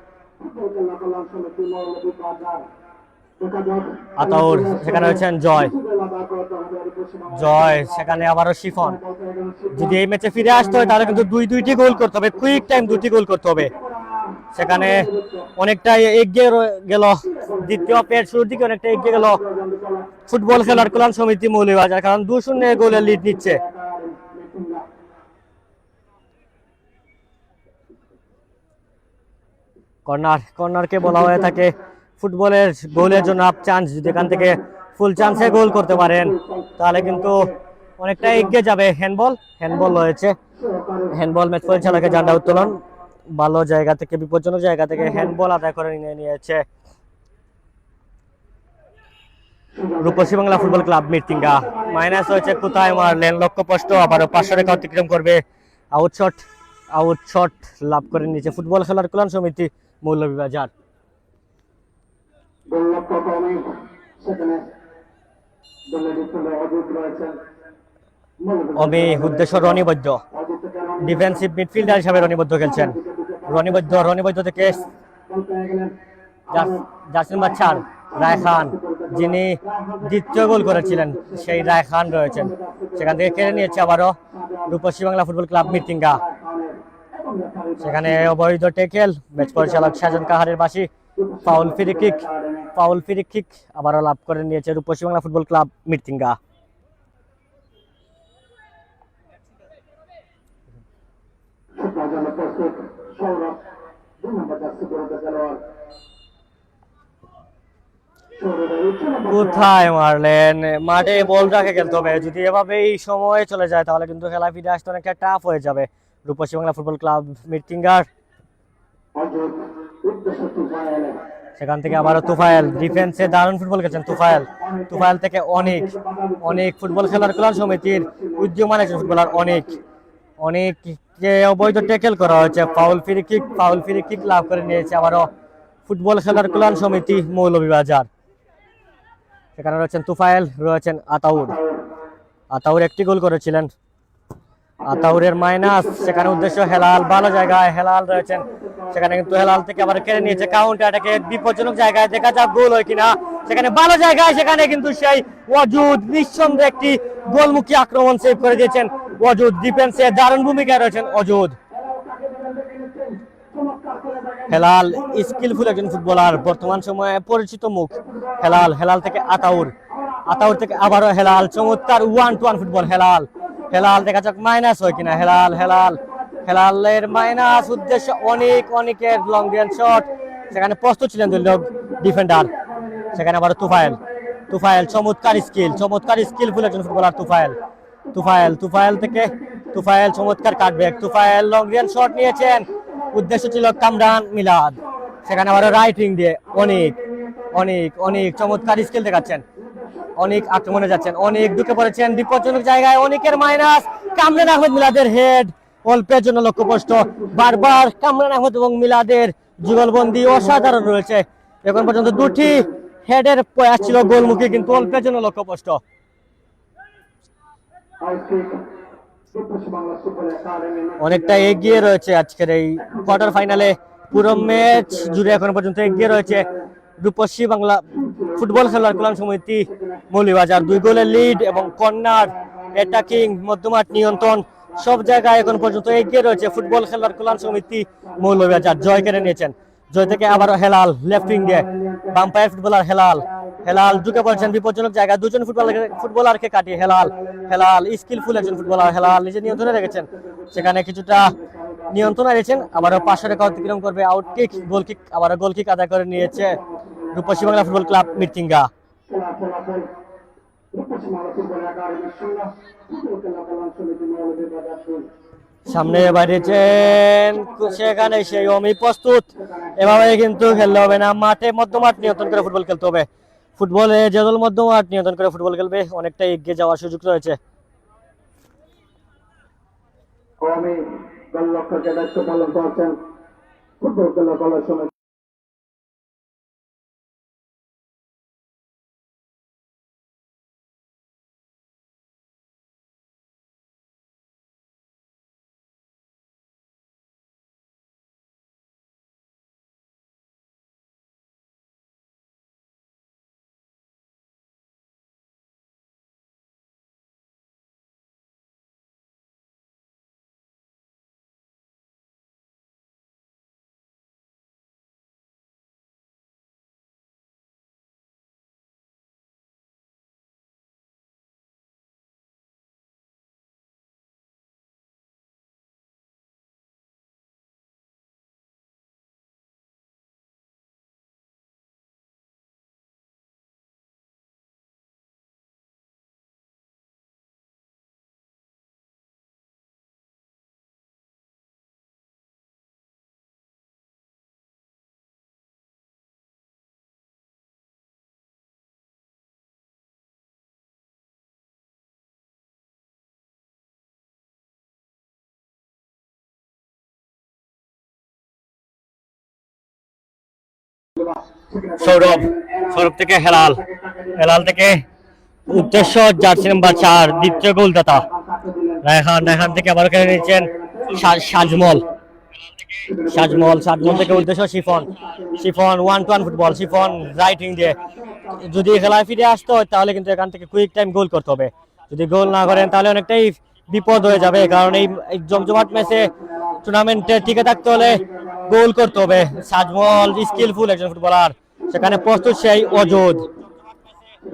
Speaker 2: আতাউর সেখানে হচ্ছেন জয় সেখানে আবারও শিফন। যদি এই ম্যাচে ফিরে আসতে হয় তাহলে কিন্তু 2টি গোল করতে হবে, কুইক টাইম 2টি গোল করতে হবে। সেখানে অনেকটাই এগিয়ে গেল, দ্বিতীয় হাফের শুরুর দিকে অনেকটা এগিয়ে গেল ফুটবল খেলার কল্যাণ সমিতি মৌলভীবাজার, কারণ 2-0 গোলের লিড নিচ্ছে। কর্নারকে বলা হয়ে থাকে ফুটবলের গোলের জন্য আপ চান্স। যদি এখান থেকে ফুল চান্সে গোল করতে পারেন তাহলে কিন্তু অনেকটা এগিয়ে যাবে। হ্যান্ডবল হয়েছে, হ্যান্ডবল ম্যাচ পরিচালকের ঝান্ডা উত্তোলন, ভালো জায়গা থেকে বিপজ্জনক জায়গা থেকে হ্যান্ডবল আদায় করে নিয়েছে রূপসী বাংলা ফুটবল ক্লাব মিরটিঙ্গা। মাইনাস হয়েছে, কোথায় মারলেন লক্ষ্যপষ্ট, আবারও 500 রেখা অতিক্রম করবে। আউটশট আউট শট লাভ করে নিয়েছে ফুটবল খেলার কল্যাণ সমিতি মৌলভীবাজার।
Speaker 1: গোলরক্ষক কমে সেখানে দলের ডিফেন্ডার অজিত রয়েছেন।
Speaker 2: অমি উদ্দেশ্য রনি বৈদ্য, ডিফেন্সিভ মিডফিল্ডার হিসাবে রনি বৈদ্য খেলছেন। রনি বৈদ্য থেকে জার্সি নাম্বার 4 রায় খান, যিনি দ্বিতীয় গোল করেছিলেন, সেই রায় খান রয়েছেন। সেখান থেকে কেড়ে নিয়েছে আবারও রূপসী বাংলা ফুটবল ক্লাব মিরতিঙ্গা। সেখানে অবৈধ টেকেল, ম্যাচ পরিচালক সাজন কাহারের বাসি, ফাউল ফ্রি কিক আবারও লাভ করে নিয়েছে রূপসী বাংলা ফুটবল ক্লাব মিরতিঙ্গা। কোথায় মারলেন, মাঠে বল রাখে খেলতে হবে। যদি এভাবে এই সময় চলে যায় তাহলে কিন্তু খেলা ফিরে আসতে অনেকটা টাফ হয়ে যাবে রূপসী বাংলা ফুটবল ক্লাব মিরতিঙ্গার। সেখান থেকে আবারও তুফাইল, ডিফেন্সে দারুণ ফুটবল খেলছেন তুফাইল থেকে অনেক ফুটবল খেলার কল্যাণ সমিতির উদ্যমান একজন ফুটবলার অনেককে অবৈধ ট্যাকেল করা হয়েছে। ফাউল ফ্রি কিক লাভ করে নিয়েছে আবারও ফুটবল খেলার কল্যাণ সমিতি মৌলভীবাজার। সেখানে রয়েছেন তুফাইল, রয়েছেন আতাউর একটি গোল করেছিলেন। আতাউরের মাইনাস, সেখানে উদ্দেশ্য হেলাল, ভালো জায়গায় হেলাল রয়েছেন। সেখানে কিন্তু হেলাল থেকে আবার কেড়ে নিয়েছে কাউন্টার অ্যাটাকে, বিপজ্জনক জায়গায়, দেখা যাক গোল হয় কিনা। সেখানে ভালো জায়গায়, সেখানে কিন্তু সেই ওয়াজুদ নিঃসন্দেহে একটি গোলমুখী আক্রমণ সেভ করে দিয়েছেন ওয়াজুদ। ডিফেন্সে দারুণ ভূমিকায় রয়েছেন অজুদ। হেলাল স্কিলফুল একজন ফুটবলার, বর্তমান সময়ে পরিচিত মুখ হেলাল থেকে আতাউর থেকে আবারও হেলাল, চমৎকার 1-1 ফুটবল। হেলাল দেখা যাক মাইনাস হয় কিনা। হেলালের মাইনাস, উদ্দেশ্য অনেকের লং রেঞ্জ শট, সেখানে প্রস্তুত ছিলেন দলীয় ডিফেন্ডার। সেখানে আবার তুফাইল চমৎকার স্কিলফুল একজন ফুটবলার তুফাইল চমৎকার cutback, Tufail long range shot নিয়েছেন, উদ্দেশ্য ছিল কামরান মিলাদ। সেখানে আবার রাইট উইং দিয়ে অনেক চমৎকার স্কিল দেখাচ্ছেন, আক্রমণে যাচ্ছেন, ঢুকে পড়েছেন বিপজ্জনক জায়গায়, অনেকের মাইনাস। কামরান আহমেদ মিলাদের হেড অল্পের জন্য লক্ষ্যভ্রষ্ট। বারবার কামরান আহমেদ এবং মিলাদের যুগলবন্দি অসাধারণ রয়েছে। এখন পর্যন্ত দুটি হেডের প্রয়াস ছিল গোলমুখী, কিন্তু অল্পের জন্য লক্ষ্যভ্রষ্ট। অনেকটা এগিয়ে রয়েছে আজকের এই কোয়ার্টার ফাইনালে। পুরো ম্যাচ জুড়ে এখন পর্যন্ত এগিয়ে রয়েছে রূপসী বাংলা ফুটবল খেলার কল্যাণ সমিতি মৌলভীবাজার। 2 গোলের লিড এবং কর্নার, অ্যাটাকিং, মধ্যমাঠ নিয়ন্ত্রণ, সব জায়গায় এখন পর্যন্ত এগিয়ে রয়েছে ফুটবল খেলার কল্যাণ সমিতি মৌলভীবাজার। জয় কেড়ে নিয়েছেন, জয় থেকে আবারও হেলাল লেফট উইং দিয়ে, বাম্পায়ার ফুটবলার হেলাল ঢুকে পড়েছেন বিপজ্জনক জায়গায়, দুজন ফুটবলারকে কাটিয়ে হেলাল স্কিলফুল একজন ফুটবলার। হেলাল নিজে নিয়ন্ত্রণে রেখেছেন, সেখানে কিছুটা নিয়ন্ত্রণে রেখেছেন। আবারও পাশে রেখা অতিক্রম করবে, আউট কিক, আবারও গোল কিক আদায় করে নিয়েছে রূপসী বাংলা ফুটবল ক্লাব মিরতিঙ্গা। সামনে বাড়িয়েছেন, সেখানে সেই অমি প্রস্তুত। এভাবে কিন্তু খেলতে হবে না, মধ্যমাঠ নিয়ন্ত্রণ করে ফুটবল খেলতে হবে। ফুটবলে যে দল মধ্যমাঠ নিয়ন্ত্রণ করে ফুটবল খেলবে অনেকটা এগিয়ে যাওয়ার সুযোগ রয়েছে।
Speaker 1: গোলরক্ষকের দায়িত্ব পালন করছেন ফুটবল খেলার
Speaker 2: সৌরভ, সৌরভ থেকে হেলাল, হেলাল থেকে উদ্দেশ্য জার্সি নাম্বার 4 দ্বিতীয় গোলদাতা রায়হান, রায়হান থেকে আবার কেড়ে নিয়েছেন সাজমল, সাজমল, সাজমল থেকে উদ্দেশ্য chiffon, chiffon 1-1 football, chiffon right wing দিয়ে যদি খেলায় ফিরে আসতে হয় তাহলে কিন্তু এখান থেকে কুইক টাইম গোল করতে হবে। যদি গোল না করেন তাহলে অনেকটাই বিপদ হয়ে যাবে, কারণ এই জমজমাট ম্যাচে টুর্নামেন্টে টিকে থাকতে হলে গোল করতে হবে। সাজমল স্কিলফুল একজন ফুটবলার, সেখানে প্রস্তুত সেই অজুদ,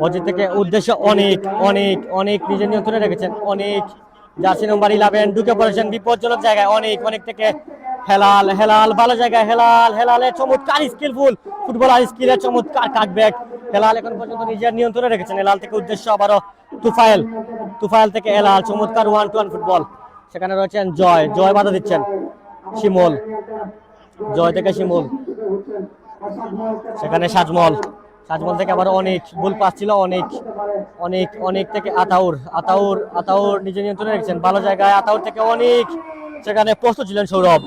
Speaker 2: অজুদ থেকে উদ্দেশ্য অনেক অনেক অনেক নিজের নিয়ন্ত্রণে রেখেছেন অনেক, জার্সি নাম্বার 11 ঢুকে পড়েছেন বিপজ্জনক জায়গায় অনেক, অনেক থেকে হেলাল, হেলাল ভালো জায়গায়, হেলাল, হেলালের চমৎকার স্কিলফুল ফুটবলার, স্কিলের চমৎকার কাটব্যাক, হেলাল এখন পর্যন্ত নিজের নিয়ন্ত্রণে রেখেছেন। হেলাল থেকে উদ্দেশ্য আবারও তুফাইল, তুফাইল থেকে হেলাল, চমৎকার 1-1 ফুটবল, সেখানে রয়েছেন জয়, জয় বাধা দিচ্ছেন, শিমুল, জয় থেকে শিমুল, সেখানে সাজমল, সাজমল থেকে আবার অনেক ভুল পাস ছিল, অনেক অনেক অনেক থেকে আতাউর, আতাউর, আতাউর নিজে নিয়ন্ত্রণে রেখেছেন ভালো জায়গায়, আতাউর থেকে অনেক, সেখানে প্রস্তুত ছিলেন সৌরভ,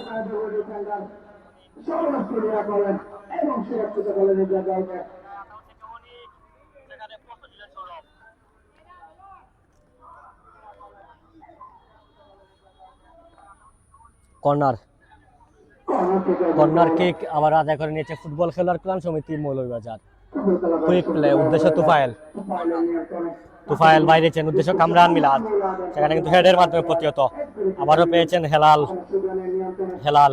Speaker 2: কর্নার, কর্নার কিক আবার আদায় করে নিয়েছে ফুটবল খেলার কল্যাণ সমিতি মৌলভীবাজার, কুইক প্লে উদ্দেশ্য তুফাইল, তুফাইল বাইরেছেন উদ্দেশ্য কামরান মিলাদ, সেখানে কিন্তু হেডের মাধ্যমে প্রতিহত, আবারও পেয়েছেন হেলাল, হেলাল,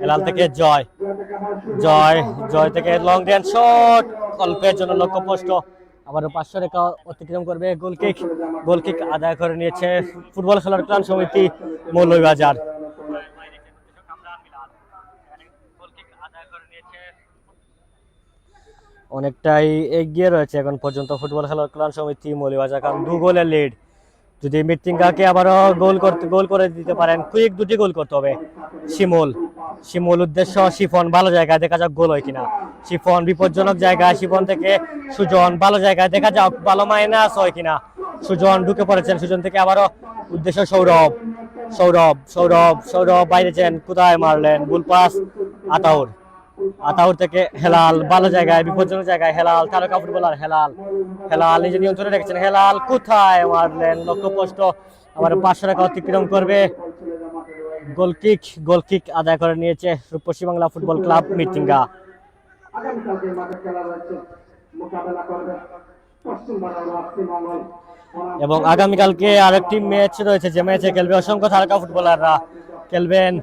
Speaker 2: হেলাল থেকে জয়, জয়, জয় থেকে লং রেঞ্জ শট, অল্পের জন্য লক্ষ্যভ্রষ্ট, আবারও 500 রেখা অতিক্রম করবে, গোলকিক, গোলকিক আদায় করে নিয়েছে ফুটবল খেলার কল্যাণ সমিতি মৌলভীবাজার। অনেকটাই এগিয়ে রয়েছে এখন পর্যন্ত ফুটবল খেলার কল্যাণ সমিতি মৌলভীবাজার, কারণ 2 গোলের লিড, যদি মৃত্যুঙ্গাকে আবারও গোল করে দিতে পারেন, কুইক 2টি গোল করতে হবে। শিমুল, শিমুল উদ্দেশ্য শিফন ভালো জায়গায়, দেখা যাক গোল হয় কিনা, শিফন বিপজ্জনক জায়গায়, শিফন থেকে সুজন ভালো জায়গায়, দেখা যাক ভালো মাইনাস হয় কিনা, সুজন ঢুকে পড়েছেন, সুজন থেকে আবারও উদ্দেশ্য সৌরভ, সৌরভ, সৌরভ, সৌরভ বাইরেছেন, কোথায় মারলেন, ভুল পাস আতাউর, আতাউর থেকে হেলাল ভালো জায়গায়, বিপজ্জনক জায়গায়, হেলাল তারকা ফুটবলার, হেলাল, হেলাল নিজে নিয়ন্ত্রণে রেখেছেন, হেলাল কোথায় মারলেন, লক্ষ্যভ্রষ্ট, আবার 500 রেখা অতিক্রম করবে, গোলকিক, গোলকিক আদায় করে নিয়েছে রূপসী বাংলা ফুটবল ক্লাব মিটিঙ্গা। এবং আগামীকালকে আরেকটি ম্যাচ রয়েছে, যে ম্যাচে খেলবে অসংখ্য তারকা ফুটবলাররা, খেলবেন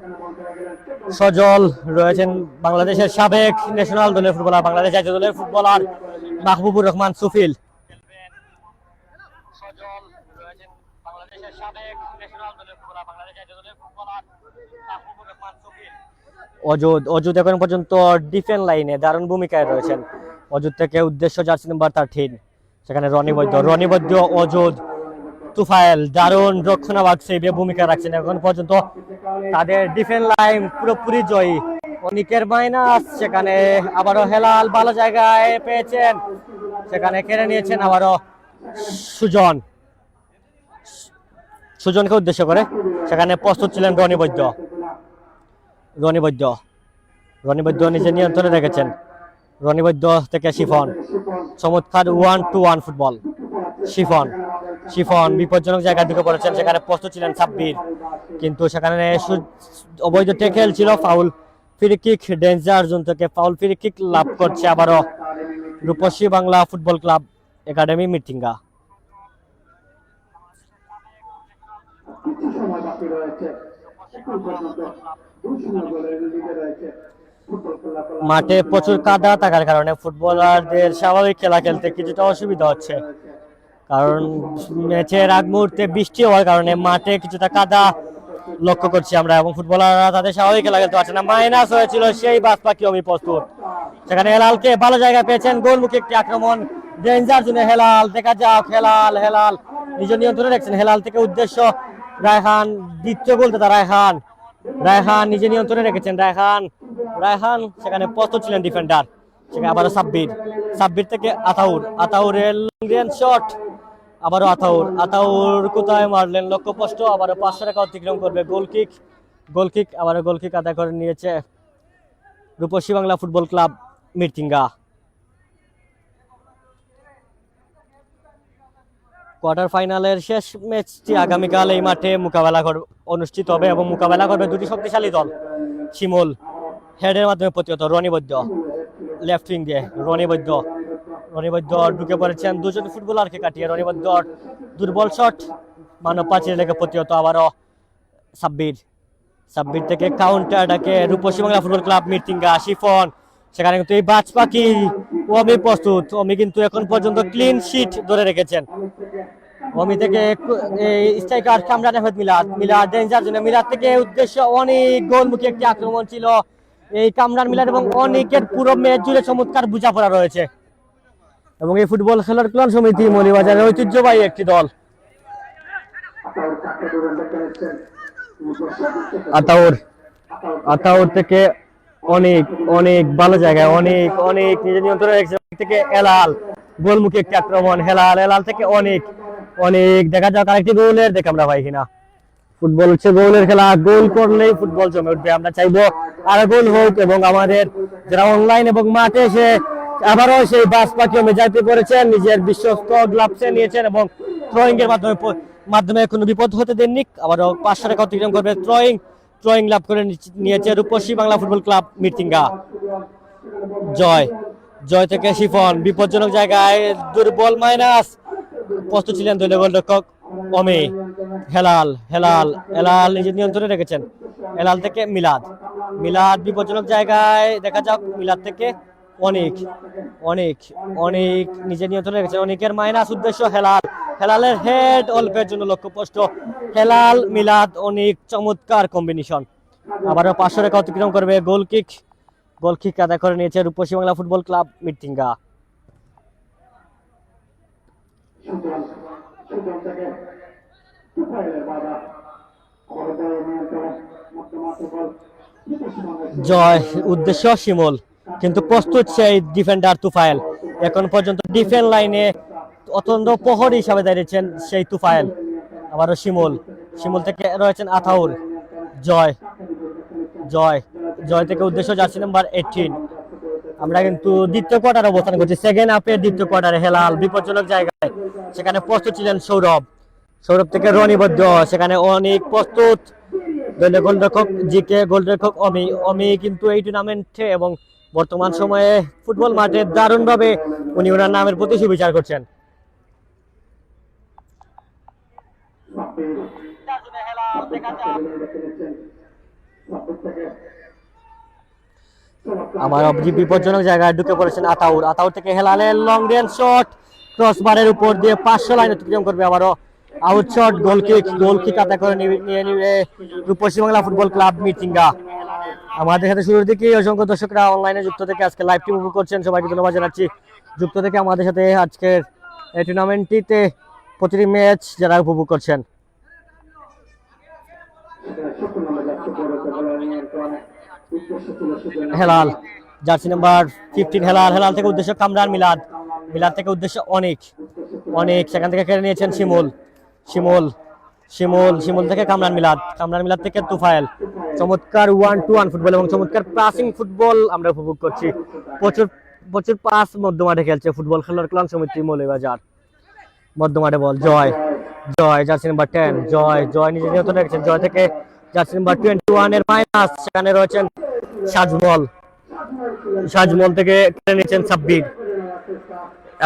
Speaker 2: সজল, রয়েছেন বাংলাদেশের সাবেক ন্যাশনাল দলের ফুটবলার, বাংলাদেশ জাতীয় দলের ফুটবলার মাহবুবুর রহমান সুফিল, অজুদ, অজুদ এখন পর্যন্ত ডিফেন্স লাইনে দারুণ ভূমিকায় রয়েছেন, অজুদ থেকে উদ্দেশ্য জার্সি নাম্বার 13, সেখানে রনি বৈদ্য, রনি বৈদ্য, অজুদ, তুফাইল দারুণ রক্ষণাভাগ সেভে ভূমিকা রাখছেন, এখন পর্যন্ত তাদের ডিফেন্স লাইন পুরোপুরি জয়ী, অনিকের মাইনাস, সেখানে আবারও হেলাল ভালো জায়গায় পেয়েছেন, সেখানে কেড়ে নিয়েছেন আবারও সুজন, সুজনকে উদ্দেশ্য করে, সেখানে প্রস্তুত ছিলেন রনি বৈদ্য, রনি বৈদ্য, রনি বৈদ্য নিজে নিয়ন্ত্রণে রেখেছেন, রনি বৈদ্য থেকে শিফন, চমৎকার 1-1 ফুটবল, শিফন, শিফন বিপজ্জনক জায়গায় ঢুকে পড়েছেন, সেখানে প্রস্তুত ছিলেন সাব্বির, কিন্তু সেখানে অবৈধ ট্যাকেল ছিল, foul free kick, danger zone থেকে ফাউল ফ্রি কিক লাভ করছে আবারও Rupashi Bangla football club academy মিটিঙ্গা। মাঠে প্রচুর কাদা থাকার কারণে ফুটবলারদের স্বাভাবিক খেলা খেলতে কিছুটা অসুবিধা হচ্ছে, কারণ ম্যাচের আগ মুহূর্তে বৃষ্টি হওয়ার কারণে মাঠে কিছুটা কাদা লক্ষ্য করছি আমরা, এবং ফুটবলাররা তাদের স্বাভাবিক খেলা খেলতে পারছে না, মাইনাস হয়েছিল সেই বাস পাখি আমি প্রস্তুত, সেখানে হেলালকে ভালো জায়গায় পেয়েছেন, গোলমুখী একটি আক্রমণ, ডেঞ্জার জোনে হেলাল, দেখা যাক হেলাল, হেলাল নিজ নিয়ন্ত্রণে রাখছেন, হেলাল থেকে উদ্দেশ্য রায়হান, দ্বিতীয় গোলদাতা রায়হান, রায়হান নিজে নিয়ন্ত্রণে রেখেছেন, রায়হান, রায়হান সেখানে প্রস্তুত ছিলেন ডিফেন্ডার, সেখানে আবারও সাব্বির, সাব্বির থেকে আতাউর, আতাউরের লং রেঞ্জ শট, আবারও আতাউর, আতাউর কোথায় মারলেন, লক্ষ্যভ্রষ্ট, আবারও 500 রেখা অতিক্রম করবে, গোলকিক, গোলকিক, আবারও গোলকিক আদায় করে নিয়েছে রূপসী বাংলা ফুটবল ক্লাব মিটিঙ্গা। কোয়ার্টার ফাইনালের শেষ ম্যাচটি আগামীকাল এই মাঠে অনুষ্ঠিত হবে এবং মোকাবেলা করবে দুটি শক্তিশালী দল। শিমুল হেডের মাধ্যমে প্রতিহত রনি বৈদ্য, লেফট উইং দিয়ে রনি বৈদ্য ঢুকে পড়েছেন দুজন ফুটবলারকে কাটিয়ে। রনি বৈদ্যর দুর্বল শট মানব প্রাচীর লেগে প্রতিহত আবারও সাব্বির থেকে কাউন্টার ডাকে রূপসী বাংলা ফুটবল ক্লাব মিরতিঙ্গা। শিফন সেখানে কিন্তু এই বাজ পাখি ওমি প্রস্তুত। ওমি কিন্তু এখন পর্যন্ত ক্লিন শিট ধরে রেখেছেন। ওমি থেকে স্ট্রাইকার কামরান আহমেদ মিলাদ ডেঞ্জার জন্য মিলাদ থেকে উদ্দেশ্য অনেক গোলমুখী একটি আক্রমণ ছিল এই কামরান মিলাদ এবং অনেকের পুরো ম্যাচ জুড়ে চমৎকার বোঝাপড়া রয়েছে এবং এই ফুটবল খেলার ক্লাব সমিতি মৌলভীবাজারের ঐতিহ্যবাহী একটি দল। আতাউর থেকে অনেক অনেক ভালো জায়গায় অনেক অনেক নিজের নিয়ন্ত্রণে থেকে এলাল গোলমুখী একটি আক্রমণ। হেলাল থেকে অনেক অনেক দেখা যাক আরেকটি গোলের দেখে আমরা পাই কিনা। ফুটবল হচ্ছে গোলের খেলা, গোল করলেই ফুটবল জমে উঠবে। আমরা চাইবো আরো গোল হোক এবং আমাদের যারা অনলাইন এবং মাঠে এসে আবারও সেই বাস পাখি মেজাইতে করেছেন, নিজের বিশ্বস্ত গ্লাভসে নিয়েছেন এবং থ্রোয়িং এর মাধ্যমে কোনো বিপদ হতে দেননি। আবারও 500 টাকা অতিক্রম করবে থ্রোয়িং লাভ করে নিয়েছে রূপসী বাংলা ফুটবল ক্লাব মিরতিঙ্গা। জয় থেকে শিফন বিপজ্জনক জায়গায় দুর্বল মাইনাস প্রস্তুত ছিলেন দলীয় গোলরক্ষক অমি। হেলাল নিজের নিয়ন্ত্রণে রেখেছেন। হেলাল থেকে মিলাদ বিপজ্জনক জায়গায় দেখা যাক। মিলাদ থেকে অনেক নিজের নিয়ন্ত্রণে রেখেছেন। অনেকের মাইনাস উদ্দেশ্য হেলালের হেড অল্পের জন্য লক্ষ্যভ্রষ্ট। হেলাল মিলাদ অনেক চমৎকার কম্বিনেশন। আবারও 500 টাকা অতিক্রম করবে। গোল কিক আদায় করে নিয়েছে রূপসী বাংলা ফুটবল ক্লাব মিরতিঙ্গা। জয় উদ্দেশ্য শিমুল কিন্তু প্রস্তুত সেই ডিফেন্ডার তুফাইল। এখন পর্যন্ত ডিফেন্স লাইনে অত্যন্ত প্রহরী হিসাবে দাঁড়িয়েছেন সেই তুফাইল। আবারও শিমুল থেকে রয়েছেন আতাউর। জয় থেকে উদ্দেশ্য জার্সি নাম্বার 18। আমরা কিন্তু দ্বিতীয় কোয়ার্টারে অবস্থান করছি, সেকেন্ড হাফের দ্বিতীয় কোয়ার্টারে। হেলাল বিপজ্জনক জায়গায়, সেখানে প্রস্তুত ছিলেন সৌরভ থেকে রনি বৈদ্য, সেখানে অনেক প্রস্তুত দলীয় গোলরক্ষক জিকে, গোলরক্ষক অমি কিন্তু এই টুর্নামেন্টে এবং বর্তমান সময়ে ফুটবল মাঠে দারুণভাবে উনি ওনার নামের প্রতি সুবিচার করছেন। আমার বিপজ্জনক জায়গায় ঢুকে পড়েছেন আতাউর থেকে হেলালের লং রেঞ্জ শট ক্রসবারের উপর দিয়ে 500 লাইন অতিক্রম করবে। আবারও আউট শট, গোল কিক আদায় করে নিয়ে নিবে রূপসী বাংলা ফুটবল ক্লাব মিরতিঙ্গা। আমাদের সাথে শুরুর দিকে অসংখ্য দর্শকরা অনলাইনে যুক্ত থেকে আজকে লাইভটি উপভোগ করছেন, সবাইকে ধন্যবাদ জানাচ্ছি। যুক্ত থেকে আমাদের সাথে আজকের এই টুর্নামেন্টটিতে প্রতিটি ম্যাচ যারা উপভোগ করছেন। হেলাল জার্সি নাম্বার 15 হেলাল থেকে উদ্দেশ্য কামরান মিলাদ থেকে উদ্দেশ্য অনেক সেখান থেকে কেড়ে নিয়েছেন শিমুল থেকে কামরান মিলাদ থেকে তুফাইল। চমৎকার 1-to-1 ফুটবল এবং চমৎকার পাসিং ফুটবল আমরা উপভোগ করছি। প্রচুর পাস মধ্যমাঠে খেলছে ফুটবল খেলার ক্লাব সমিতি মৌলভীবাজার। মধ্যমাঠে বল জয় জার্সি নাম্বার 10 জয় নিজের নিয়ন্ত্রণে রেখেছেন। জয় থেকে জার্সি নাম্বার 21 এর মাইনাস, সেখানে রয়েছেন সাজমল থেকে কেড়ে নিয়েছেন সাব্বির।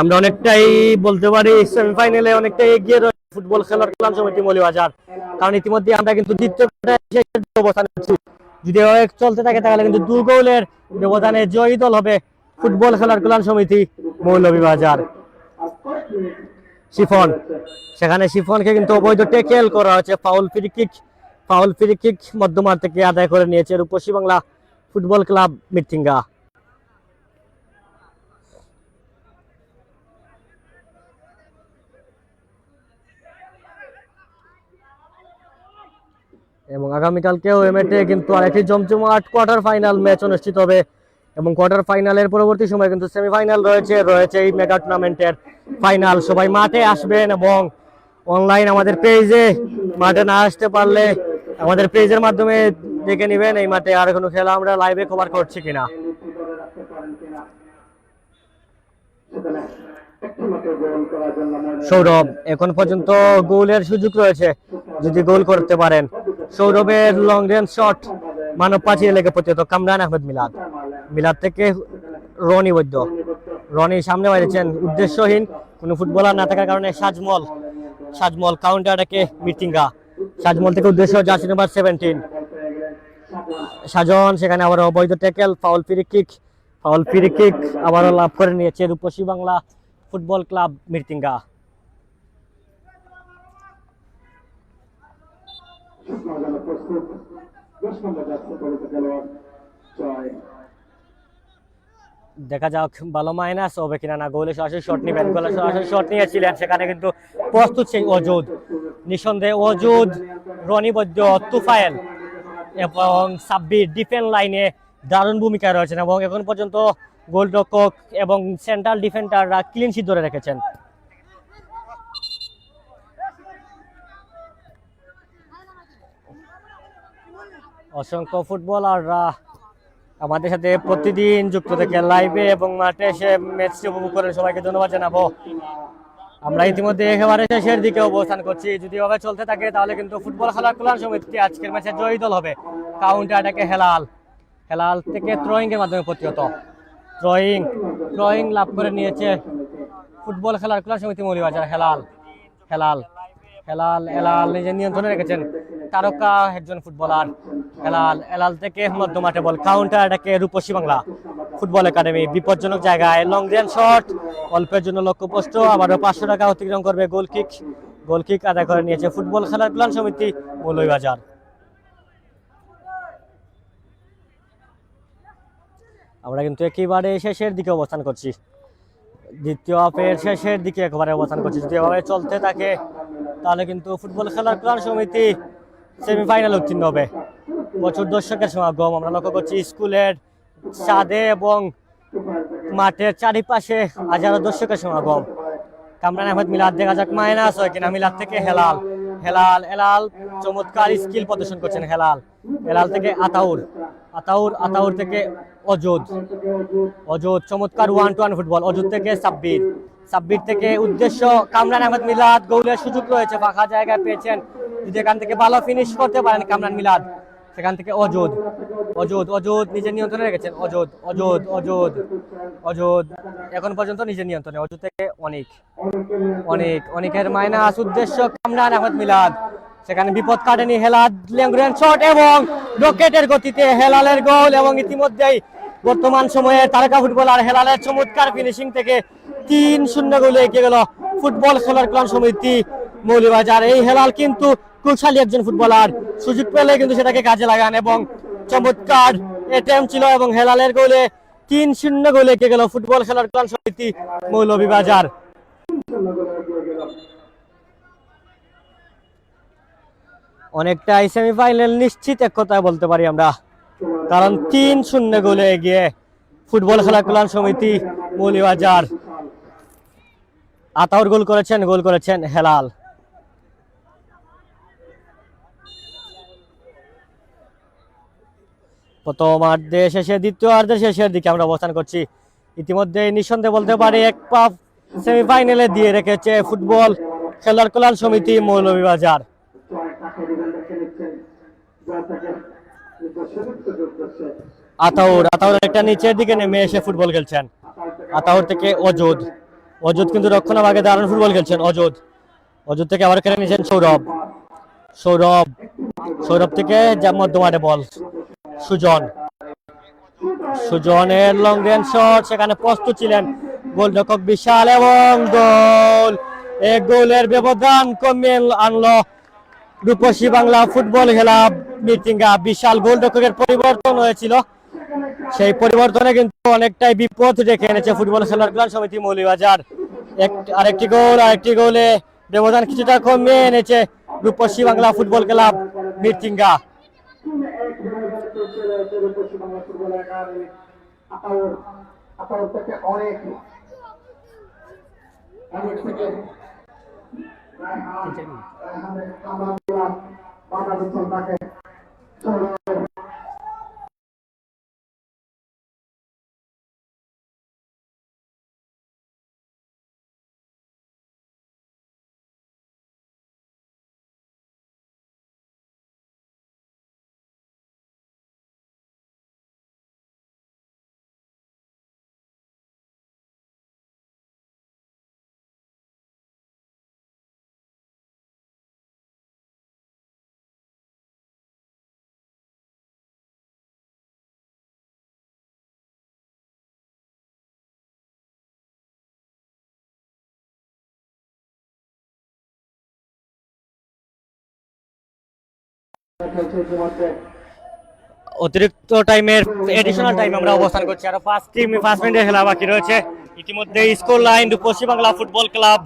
Speaker 2: আমরা অনেকটাই বলতে পারি সেমিফাইনালে অনেকটাই এগিয়ে রয়েছে ফুটবল খেলার ক্লাব সমিতি মৌলভীবাজার, কারণ ইতিমধ্যে আমরা কিন্তু দ্বিতীয় অবস্থানে আছি। যদি চলতে থাকে তাহলে কিন্তু 2 গোলের ব্যবধানে জয়ী দল হবে ফুটবল খেলার ক্লাব সমিতি মৌলভীবাজার। শিফনকে কিন্তু অবৈধ ট্যাকেল করা হয়েছে। ফাউল ফ্রি কিক মধ্যমাঠ থেকে আদায় করে নিয়েছে রূপসী বাংলা ফুটবল ক্লাব মিরতিঙ্গা। এবং আগামীকালকেও এমএটে কিন্তু আরেকটি জমজমাট কোয়ার্টার ফাইনাল ম্যাচ অনুষ্ঠিত হবে এবং কোয়ার্টার ফাইনালের পরবর্তী সময় কিন্তু সেমিফাইনাল রয়েছে এই মেগা টুর্নামেন্টের ফাইনাল। সবাই মাঠে আসবেন এবং অনলাইন আমাদের পেজে মাঠে না আসতে পারলে আমাদের পেজের মাধ্যমে দেখে নেবেন এই মাঠে আর কোনো খেলা আমরা লাইভে কভার করছি কিনা।
Speaker 1: একটিমাত্র গোল করার জন্য ময়দানে
Speaker 2: সৌরভ এখন পর্যন্ত গোলের সুযোগ রয়েছে, যদি গোল করতে পারেন। সৌরভের লং রেঞ্জ শট মানব পাঁচিলে লেগে প্রতিহত কামরান আহমেদ মিলাদ। মিলাদ থেকে রনি বৈদ্য, রনি সামনে বাইরেছেন উদ্দেশ্যহীন, কোনো ফুটবলার না থাকার কারণে সাজমল, সাজমল কাউন্টার অ্যাটাকে মিটিঙ্গা, সাজমল থেকে উদ্দেশ্য জার্সি নাম্বার 17 সাজন, সেখানে আবার অবৈধ tackle, foul free kick, foul free kick আবারও লাভ করে নিয়েছে রূপসী বাংলা ফুটবল ক্লাব মিটিঙ্গা।
Speaker 1: ময়দানে প্রস্তুত 10 নম্বর যাচ্ছে পরিচিত খেলোয়াড় জয়।
Speaker 2: দেখা যাক ভালো মাইনাস হবে কিনা, না গোলে সরাসরি শট নিবেন, গোলে সরাসরি শট নিয়েছিলেন, সেখানে কিন্তু প্রস্তুত সেই অজুদ, নিঃসন্দেহে অজুদ, রনি বৈদ্য, তুফায়েল এবং সাব্বির ডিফেন্স লাইনে দারুণ ভূমিকায় রয়েছেন এবং এখন পর্যন্ত গোলরক্ষক এবং সেন্ট্রাল ডিফেন্ডাররা ক্লিন শিট ধরে রেখেছেন। অসংখ্য ফুটবলাররা আমাদের সাথে প্রতিদিন যুক্ত থেকে লাইভে এবং মাঠে এসে ম্যাচটি উপভোগ করেন, সবাইকে ধন্যবাদ জানাবো। আমরা ইতিমধ্যে একেবারে শেষের দিকে অবস্থান করছি, যদি এভাবে চলতে থাকে তাহলে কিন্তু ফুটবল খেলার কল্যাণ সমিতি আজকের ম্যাচে জয়ী দল হবে। কাউন্টার অ্যাটাকে হেলাল, হেলাল থেকে থ্রোয়িং এর মাধ্যমে প্রতিহত, থ্রোয়িং লাভ করে নিয়েছে ফুটবল খেলার কল্যাণ সমিতি মৌলভীবাজার। হেলাল, হেলাল, হেলাল, হেলাল নিজের নিয়ন্ত্রণে রেখেছেন, তারকা একজন ফুটবলার হেলাল, হেলাল থেকে মধ্য মাঠে বল, কাউন্টার অ্যাটাকে রূপসী বাংলা ফুটবল একাডেমি, বিপজ্জনক জায়গায় লং রেঞ্জ শট, অল্পের জন্য লক্ষ্যপোস্ট, আবারও 500 টাকা অতিক্রম করবে, গোল কিক, গোল কিক আদায় করে নিয়েছে ফুটবল খেলার কল্যাণ সমিতি মৌলভীবাজার। আমরা কিন্তু একেবারে শেষের দিকে অবস্থান করছি, দ্বিতীয় হাফের শেষের দিকে একেবারে অবস্থান করছি, যদি এভাবে চলতে থাকে তাহলে কিন্তু ফুটবল খেলার কল্যাণ সমিতি সেমিফাইনাল উত্তীর্ণ হবে। প্রচুর দর্শকের সমাগম আমরা লক্ষ্য করছি, স্কুলের ছাদে এবং মাঠের চারিপাশে হাজারো দর্শকের সমাগম। কামরান আহমেদ মিলাদ, দেখা যাক মাইনাস হয় কিনা। মিলাদ থেকে হেলাল, হেলাল, হেলাল চমৎকার স্কিল প্রদর্শন করছেন হেলাল, হেলাল থেকে আতাউর, আতাউর, আতাউর থেকে অজুদ, অজুদ চমৎকার 1-1 ফুটবল, অজুদ থেকে সাব্বির, সাব্বির থেকে উদ্দেশ্য কামরান আহমেদ মিলাদ, গোলের সুযোগ রয়েছে, ফাঁকা জায়গায় পেয়েছেন, যদি এখান থেকে ভালো ফিনিশ করতে পারেন কামরান মিলাদ, সেখান থেকে অজুদ, অজুদ, অজুদ নিজের নিয়ন্ত্রণে রেখেছেন, অজুদ, অজুদ, অজুদ, অজুদ এখন পর্যন্ত নিজের নিয়ন্ত্রণে, অজুদ থেকে অনেক, অনেক, অনেকের মাইনাস, উদ্দেশ্য কামরান আহমেদ মিলাদ, সেখানে বিপদ কাটেনি হেলাল, লেংগুরেন শট এবং রকেটের গতিতে হেলালের গোল এবং ইতিমধ্যেই বর্তমান সময়ে তারকা ফুটবলার হেলালের চমৎকার ফিনিশিং থেকে 3-0 গোলে এগিয়ে গেল ফুটবল খেলার কল্যাণ সমিতি মৌলভীবাজার। এই হেলাল কিন্তু কুশলী একজন ফুটবলার, সুযোগ পেলে কিন্তু সেটাকে কাজে লাগান এবং চমৎকার অ্যাটেম্প ছিল এবং হেলালের গোলে 3-0 গোলে এগিয়ে গেল ফুটবল খেলার কল্যাণ সমিতি মৌলভীবাজার। অনেকটাই সেমিফাইনাল নিশ্চিত এক কথায় বলতে পারি আমরা, কারণ 3-0 গোলে এগিয়ে ফুটবল খেলার কল্যাণ সমিতি মৌলভীবাজার। আতাউর গোল করেছেন হেলাল। প্রথমার্ধে শেষে, দ্বিতীয়ার্ধের শেষের দিকে আমরা অবস্থান করছি, ইতিমধ্যে নিঃসন্দেহে বলতে পারি এক পা সেমিফাইনালে দিয়ে রেখেছে ফুটবল খেলার কল্যাণ সমিতি মৌলভীবাজার। আতাউর, আতাউর একটা নিচের দিকে নেমে এসে ফুটবল খেলছেন, আতাউর থেকে অজুদ, অজুদ কিন্তু রক্ষণভাগে দারুণ ফুটবল খেলছেন অজুদ, অজুদ থেকে আবার কেড়ে নিয়েছেন সৌরভ, সৌরভ, সৌরভ থেকে মধ্যমাঠে বল, সুজন, সুজনের লং রেঞ্জ শট, সেখানে প্রস্তুত ছিলেন গোলরক্ষক বিশাল এবং গোল, এক গোলের ব্যবধান কমিয়ে আনলো রূপসী বাংলা ফুটবল খেলা মিটিঙ্গা। বিশাল গোলরক্ষকের পরিবর্তন হয়েছিল, সেই পরিবর্তনে কিন্তু অনেকটাই বিপদ ডেকে এনেছে ফুটবল খেলার কল্যাণ সমিতি মৌলভীবাজার। আরেকটি গোলে ব্যবধান কিছুটা কমিয়ে এনেছে রূপসী বাংলা ফুটবল ক্লাব মিটিঙ্গা।
Speaker 1: খেলছে ইতিমধ্যে
Speaker 2: অতিরিক্ত টাইমের এডিশনাল টাইম আমরা অবস্থান করছি। আর ফার্স্ট মিনিটের খেলা বাকি রয়েছে। ইতিমধ্যে স্কোর লাইন রূপসী বাংলা ফুটবল ক্লাব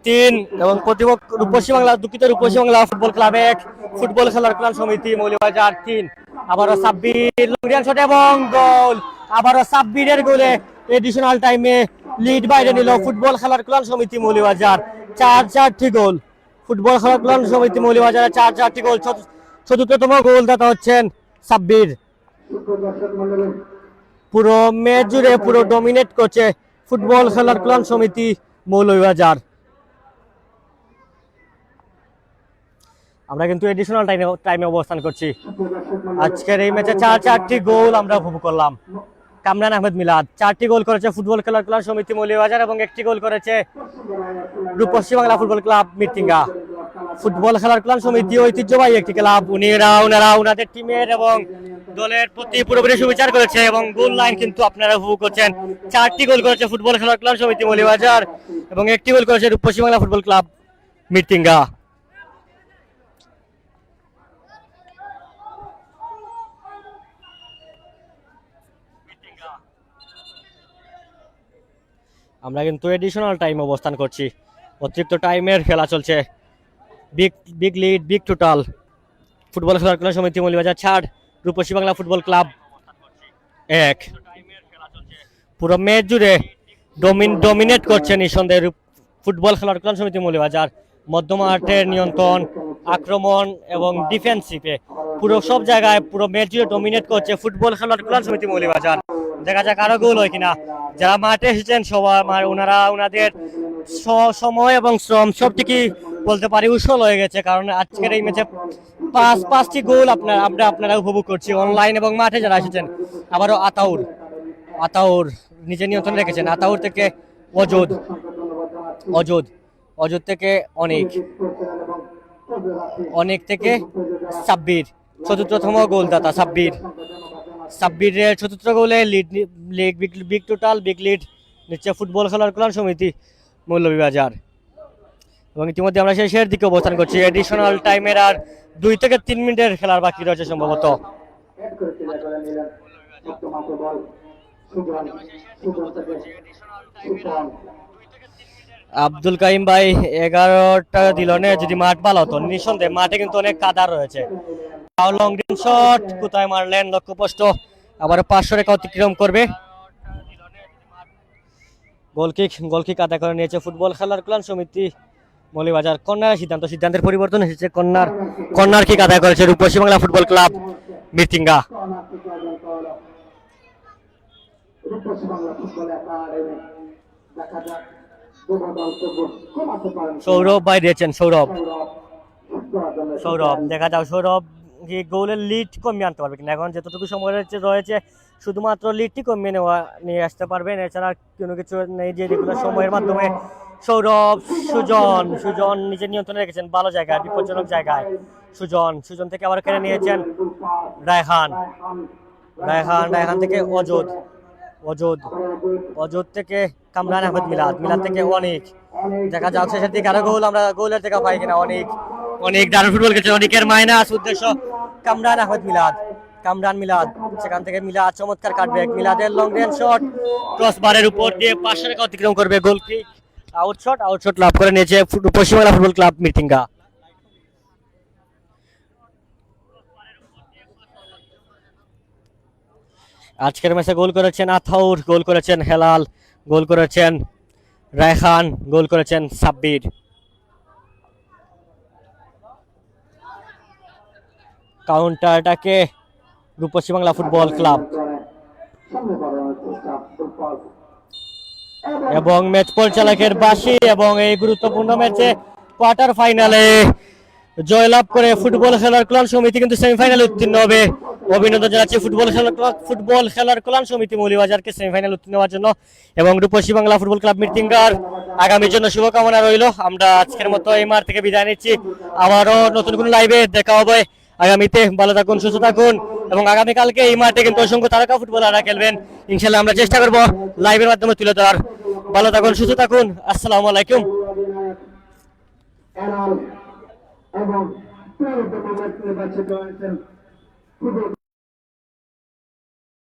Speaker 2: 3 এবং রূপসী বাংলা ফুটবল ক্লাব 1, ফুটবল খেলার ক্লাব সমিতি মৌলভীবাজার 3। আবারও সাব্বির লং শট এবং গোল। আবারও সাব্বিরের গোলে এডিশনাল টাইমে লিড বাইরে নিল ফুটবল খেলার ক্লাব সমিতি মৌলভীবাজার। 4-4টি গোল ফুটবল খেলার ক্লাব সমিতি মৌলভীবাজারের 4-4টি গোল। চতুর্থতম গোলদাতা হচ্ছেন সাব্বির।
Speaker 1: দর্শক মন্ডলী
Speaker 2: পুরো ম্যাচ জুড়ে পুরো ডমিনেট করছে ফুটবল খেলার ক্লাব সমিতি মৌলভীবাজার। আমরা কিন্তু এডিশনাল টাইমে অবস্থান করছি। আজকের এই ম্যাচে 4-4টি গোল আমরা উপভোগ করলাম। কামরান আহমেদ মিলাদ 4টি গোল করেছে ফুটবল খেলার ক্লাব সমিতি মৌলভীবাজার এবং 1টি গোল করেছে রূপসী বাংলা ফুটবল ক্লাব মিরটিঙ্গা। ফুটবল খেলার ক্লাব সমিতি ঐতিহ্যবাহী একটি ক্লাব। ওনারা ওনাদের টিমের এবং দলের প্রতি পুরোপুরি সুবিচার করেছে এবং গোল লাইন কিন্তু আপনারা উপভোগ করছেন। 4টি গোল করেছে ফুটবল খেলার ক্লাব সমিতি মৌলভীবাজার এবং 1টি গোল করেছে রূপসী বাংলা ফুটবল ক্লাব মিরটিঙ্গা। আমরা কিন্তু এডিশনাল টাইম অবস্থান করছি। অতিরিক্ত টাইমের খেলা চলছে। Big lead big total football খেলার ক্লাব সমিতি মৌলভীবাজার 4, রূপসী বাংলা ফুটবল ক্লাব 1। পুরো ম্যাচ জুড়ে ডমিনেট করছে নিঃসন্দেহে ফুটবল খেলার ক্লাব সমিতি মৌলভীবাজার। মধ্যমাঠের নিয়ন্ত্রণ, আক্রমণ এবং ডিফেন্সিভে পুরো সব জায়গায় পুরো ম্যাচ জুড়ে ডমিনেট করছে ফুটবল খেলার ক্লাব সমিতি মৌলভীবাজার। দেখা যাক আরো গোল হয় কিনা। যারা মাঠে এসেছেন সবাই ওনারা ওনাদের সময় এবং শ্রম সবটিকে বলতে পারি উসল হয়ে গেছে, কারণ আজকের এই ম্যাচে 5টি গোল আপনারা উপভোগ করছি অনলাইন এবং মাঠে যারা এসেছেন। আবারও আতাউর নিজে নিয়ন্ত্রণ রেখেছেন। আতাউর থেকে অজুদ থেকে অনেক থেকে সাব্বির, চতুর্থতম গোলদাতা সাব্বিরের চতুর্থ গোলে বিগ লিড নিচ্ছে ফুটবল খেলার ক্লাব সমিতি মৌলভীবাজার। এবং ইতিমধ্যে আমরা শেষের দিকে অবস্থান করছি। এডিশনাল টাইমের আর 2 থেকে 3 মিনিটের খেলার বাকি রয়েছে সম্ভবত। আব্দুল কাইম ভাই 11টা দিল না, যদি মাঠ ভালো হতো। নিঃসন্দেহে মাঠে কিন্তু অনেক কাদা রয়েছে। লং রেঞ্জ শট কোথায় মারলেন লক্ষ্যপোস্ট। আবার 500 রেখা অতিক্রম করবে। গোলকিক আদায় করে নিয়েছে ফুটবল খেলার ক্লাব সমিতি মৌলভীবাজার। সিদ্ধান্তের পরিবর্তন এসেছে। কর্নার কিক আদায় করেছে রূপসী বাংলা ফুটবল ক্লাব মিরটিঙ্গা। সৌরভ ভাই দিয়েছেন। সৌরভ দেখা যাও সৌরভ গোলের লিড কমিয়ে আনতে পারবে কিনা। এখন যতটুকু সময় রয়েছে শুধুমাত্র লিডটি কমিয়ে নিয়ে আসতে পারবেন, এছাড়া কোনো কিছু নেই। যে রেগুলার সময়ের মাধ্যমে সৌরভ সুজন নিজের নিয়ন্ত্রণে রেখেছেন ভালো জায়গায়, বিপজ্জনক জায়গায়। সুজন থেকে আবার কেড়ে নিয়েছেন রায়হান থেকে অজুদ থেকে কামরান আহমেদ মিলাদ থেকে অনেক। দেখা যাচ্ছে শেষের দিকে আরো গোল আমরা গোলের দেখা পাই কিনা। অনেক দারুণ ফুটবল খেলছে। অনেকের মাইনাস উদ্দেশ্য কামরান আহমেদ মিলাদ সেখান থেকে মিলাদ চমৎকার কাটবে। মিলাদের লং রেঞ্জ শট ক্রসবারের উপর দিয়ে 500 রেখা অতিক্রম করবে। গোলকিক আউটশট লাভ করে নিয়েছে রূপসী বাংলা ফুটবল ক্লাব মিরটিঙ্গা। আজকের ম্যাচে গোল করেছেন আতাউর, গোল করেছেন হেলাল, গোল করেছেন রায়হান, গোল করেছেন সাব্বির। কাউন্টারটাকে রূপসী বাংলা ফুটবল ক্লাব এবং ম্যাচ পরিচালকের বাঁশি। এবং এই গুরুত্বপূর্ণ ম্যাচে কোয়ার্টার ফাইনালে জয়লাভ করে ফুটবল খেলার ক্লাব সমিতি কিন্তু সেমিফাইনালে উত্তীর্ণ হবে। অভিনন্দন জানাচ্ছি ফুটবল খেলার ক্লাব সমিতি মৌলভীবাজারকে সেমিফাইনাল উত্তীর্ণ হওয়ার জন্য এবং রূপসী বাংলা ফুটবল ক্লাব মিরটিঙ্গার আগামীর জন্য শুভকামনা রইল। আমরা আজকের মতো এই মাঠ থেকে বিদায় নিচ্ছি। আবারও নতুন কোনো লাইভে দেখা হবে আগামীতে। ভালো থাকুন, সুস্থ থাকুন এবং আগামীকালকে এই মাঠে কিন্তু অসংখ্য তারকা ফুটবলাররা খেলবেন। ইনশাল্লাহ আমরা চেষ্টা করবো লাইভের মাধ্যমে তুলে ধরার। ভালো থাকুন, সুস্থ থাকুন। আসসালামু আলাইকুম।
Speaker 1: এবং নির্বাচিত হয়েছেন।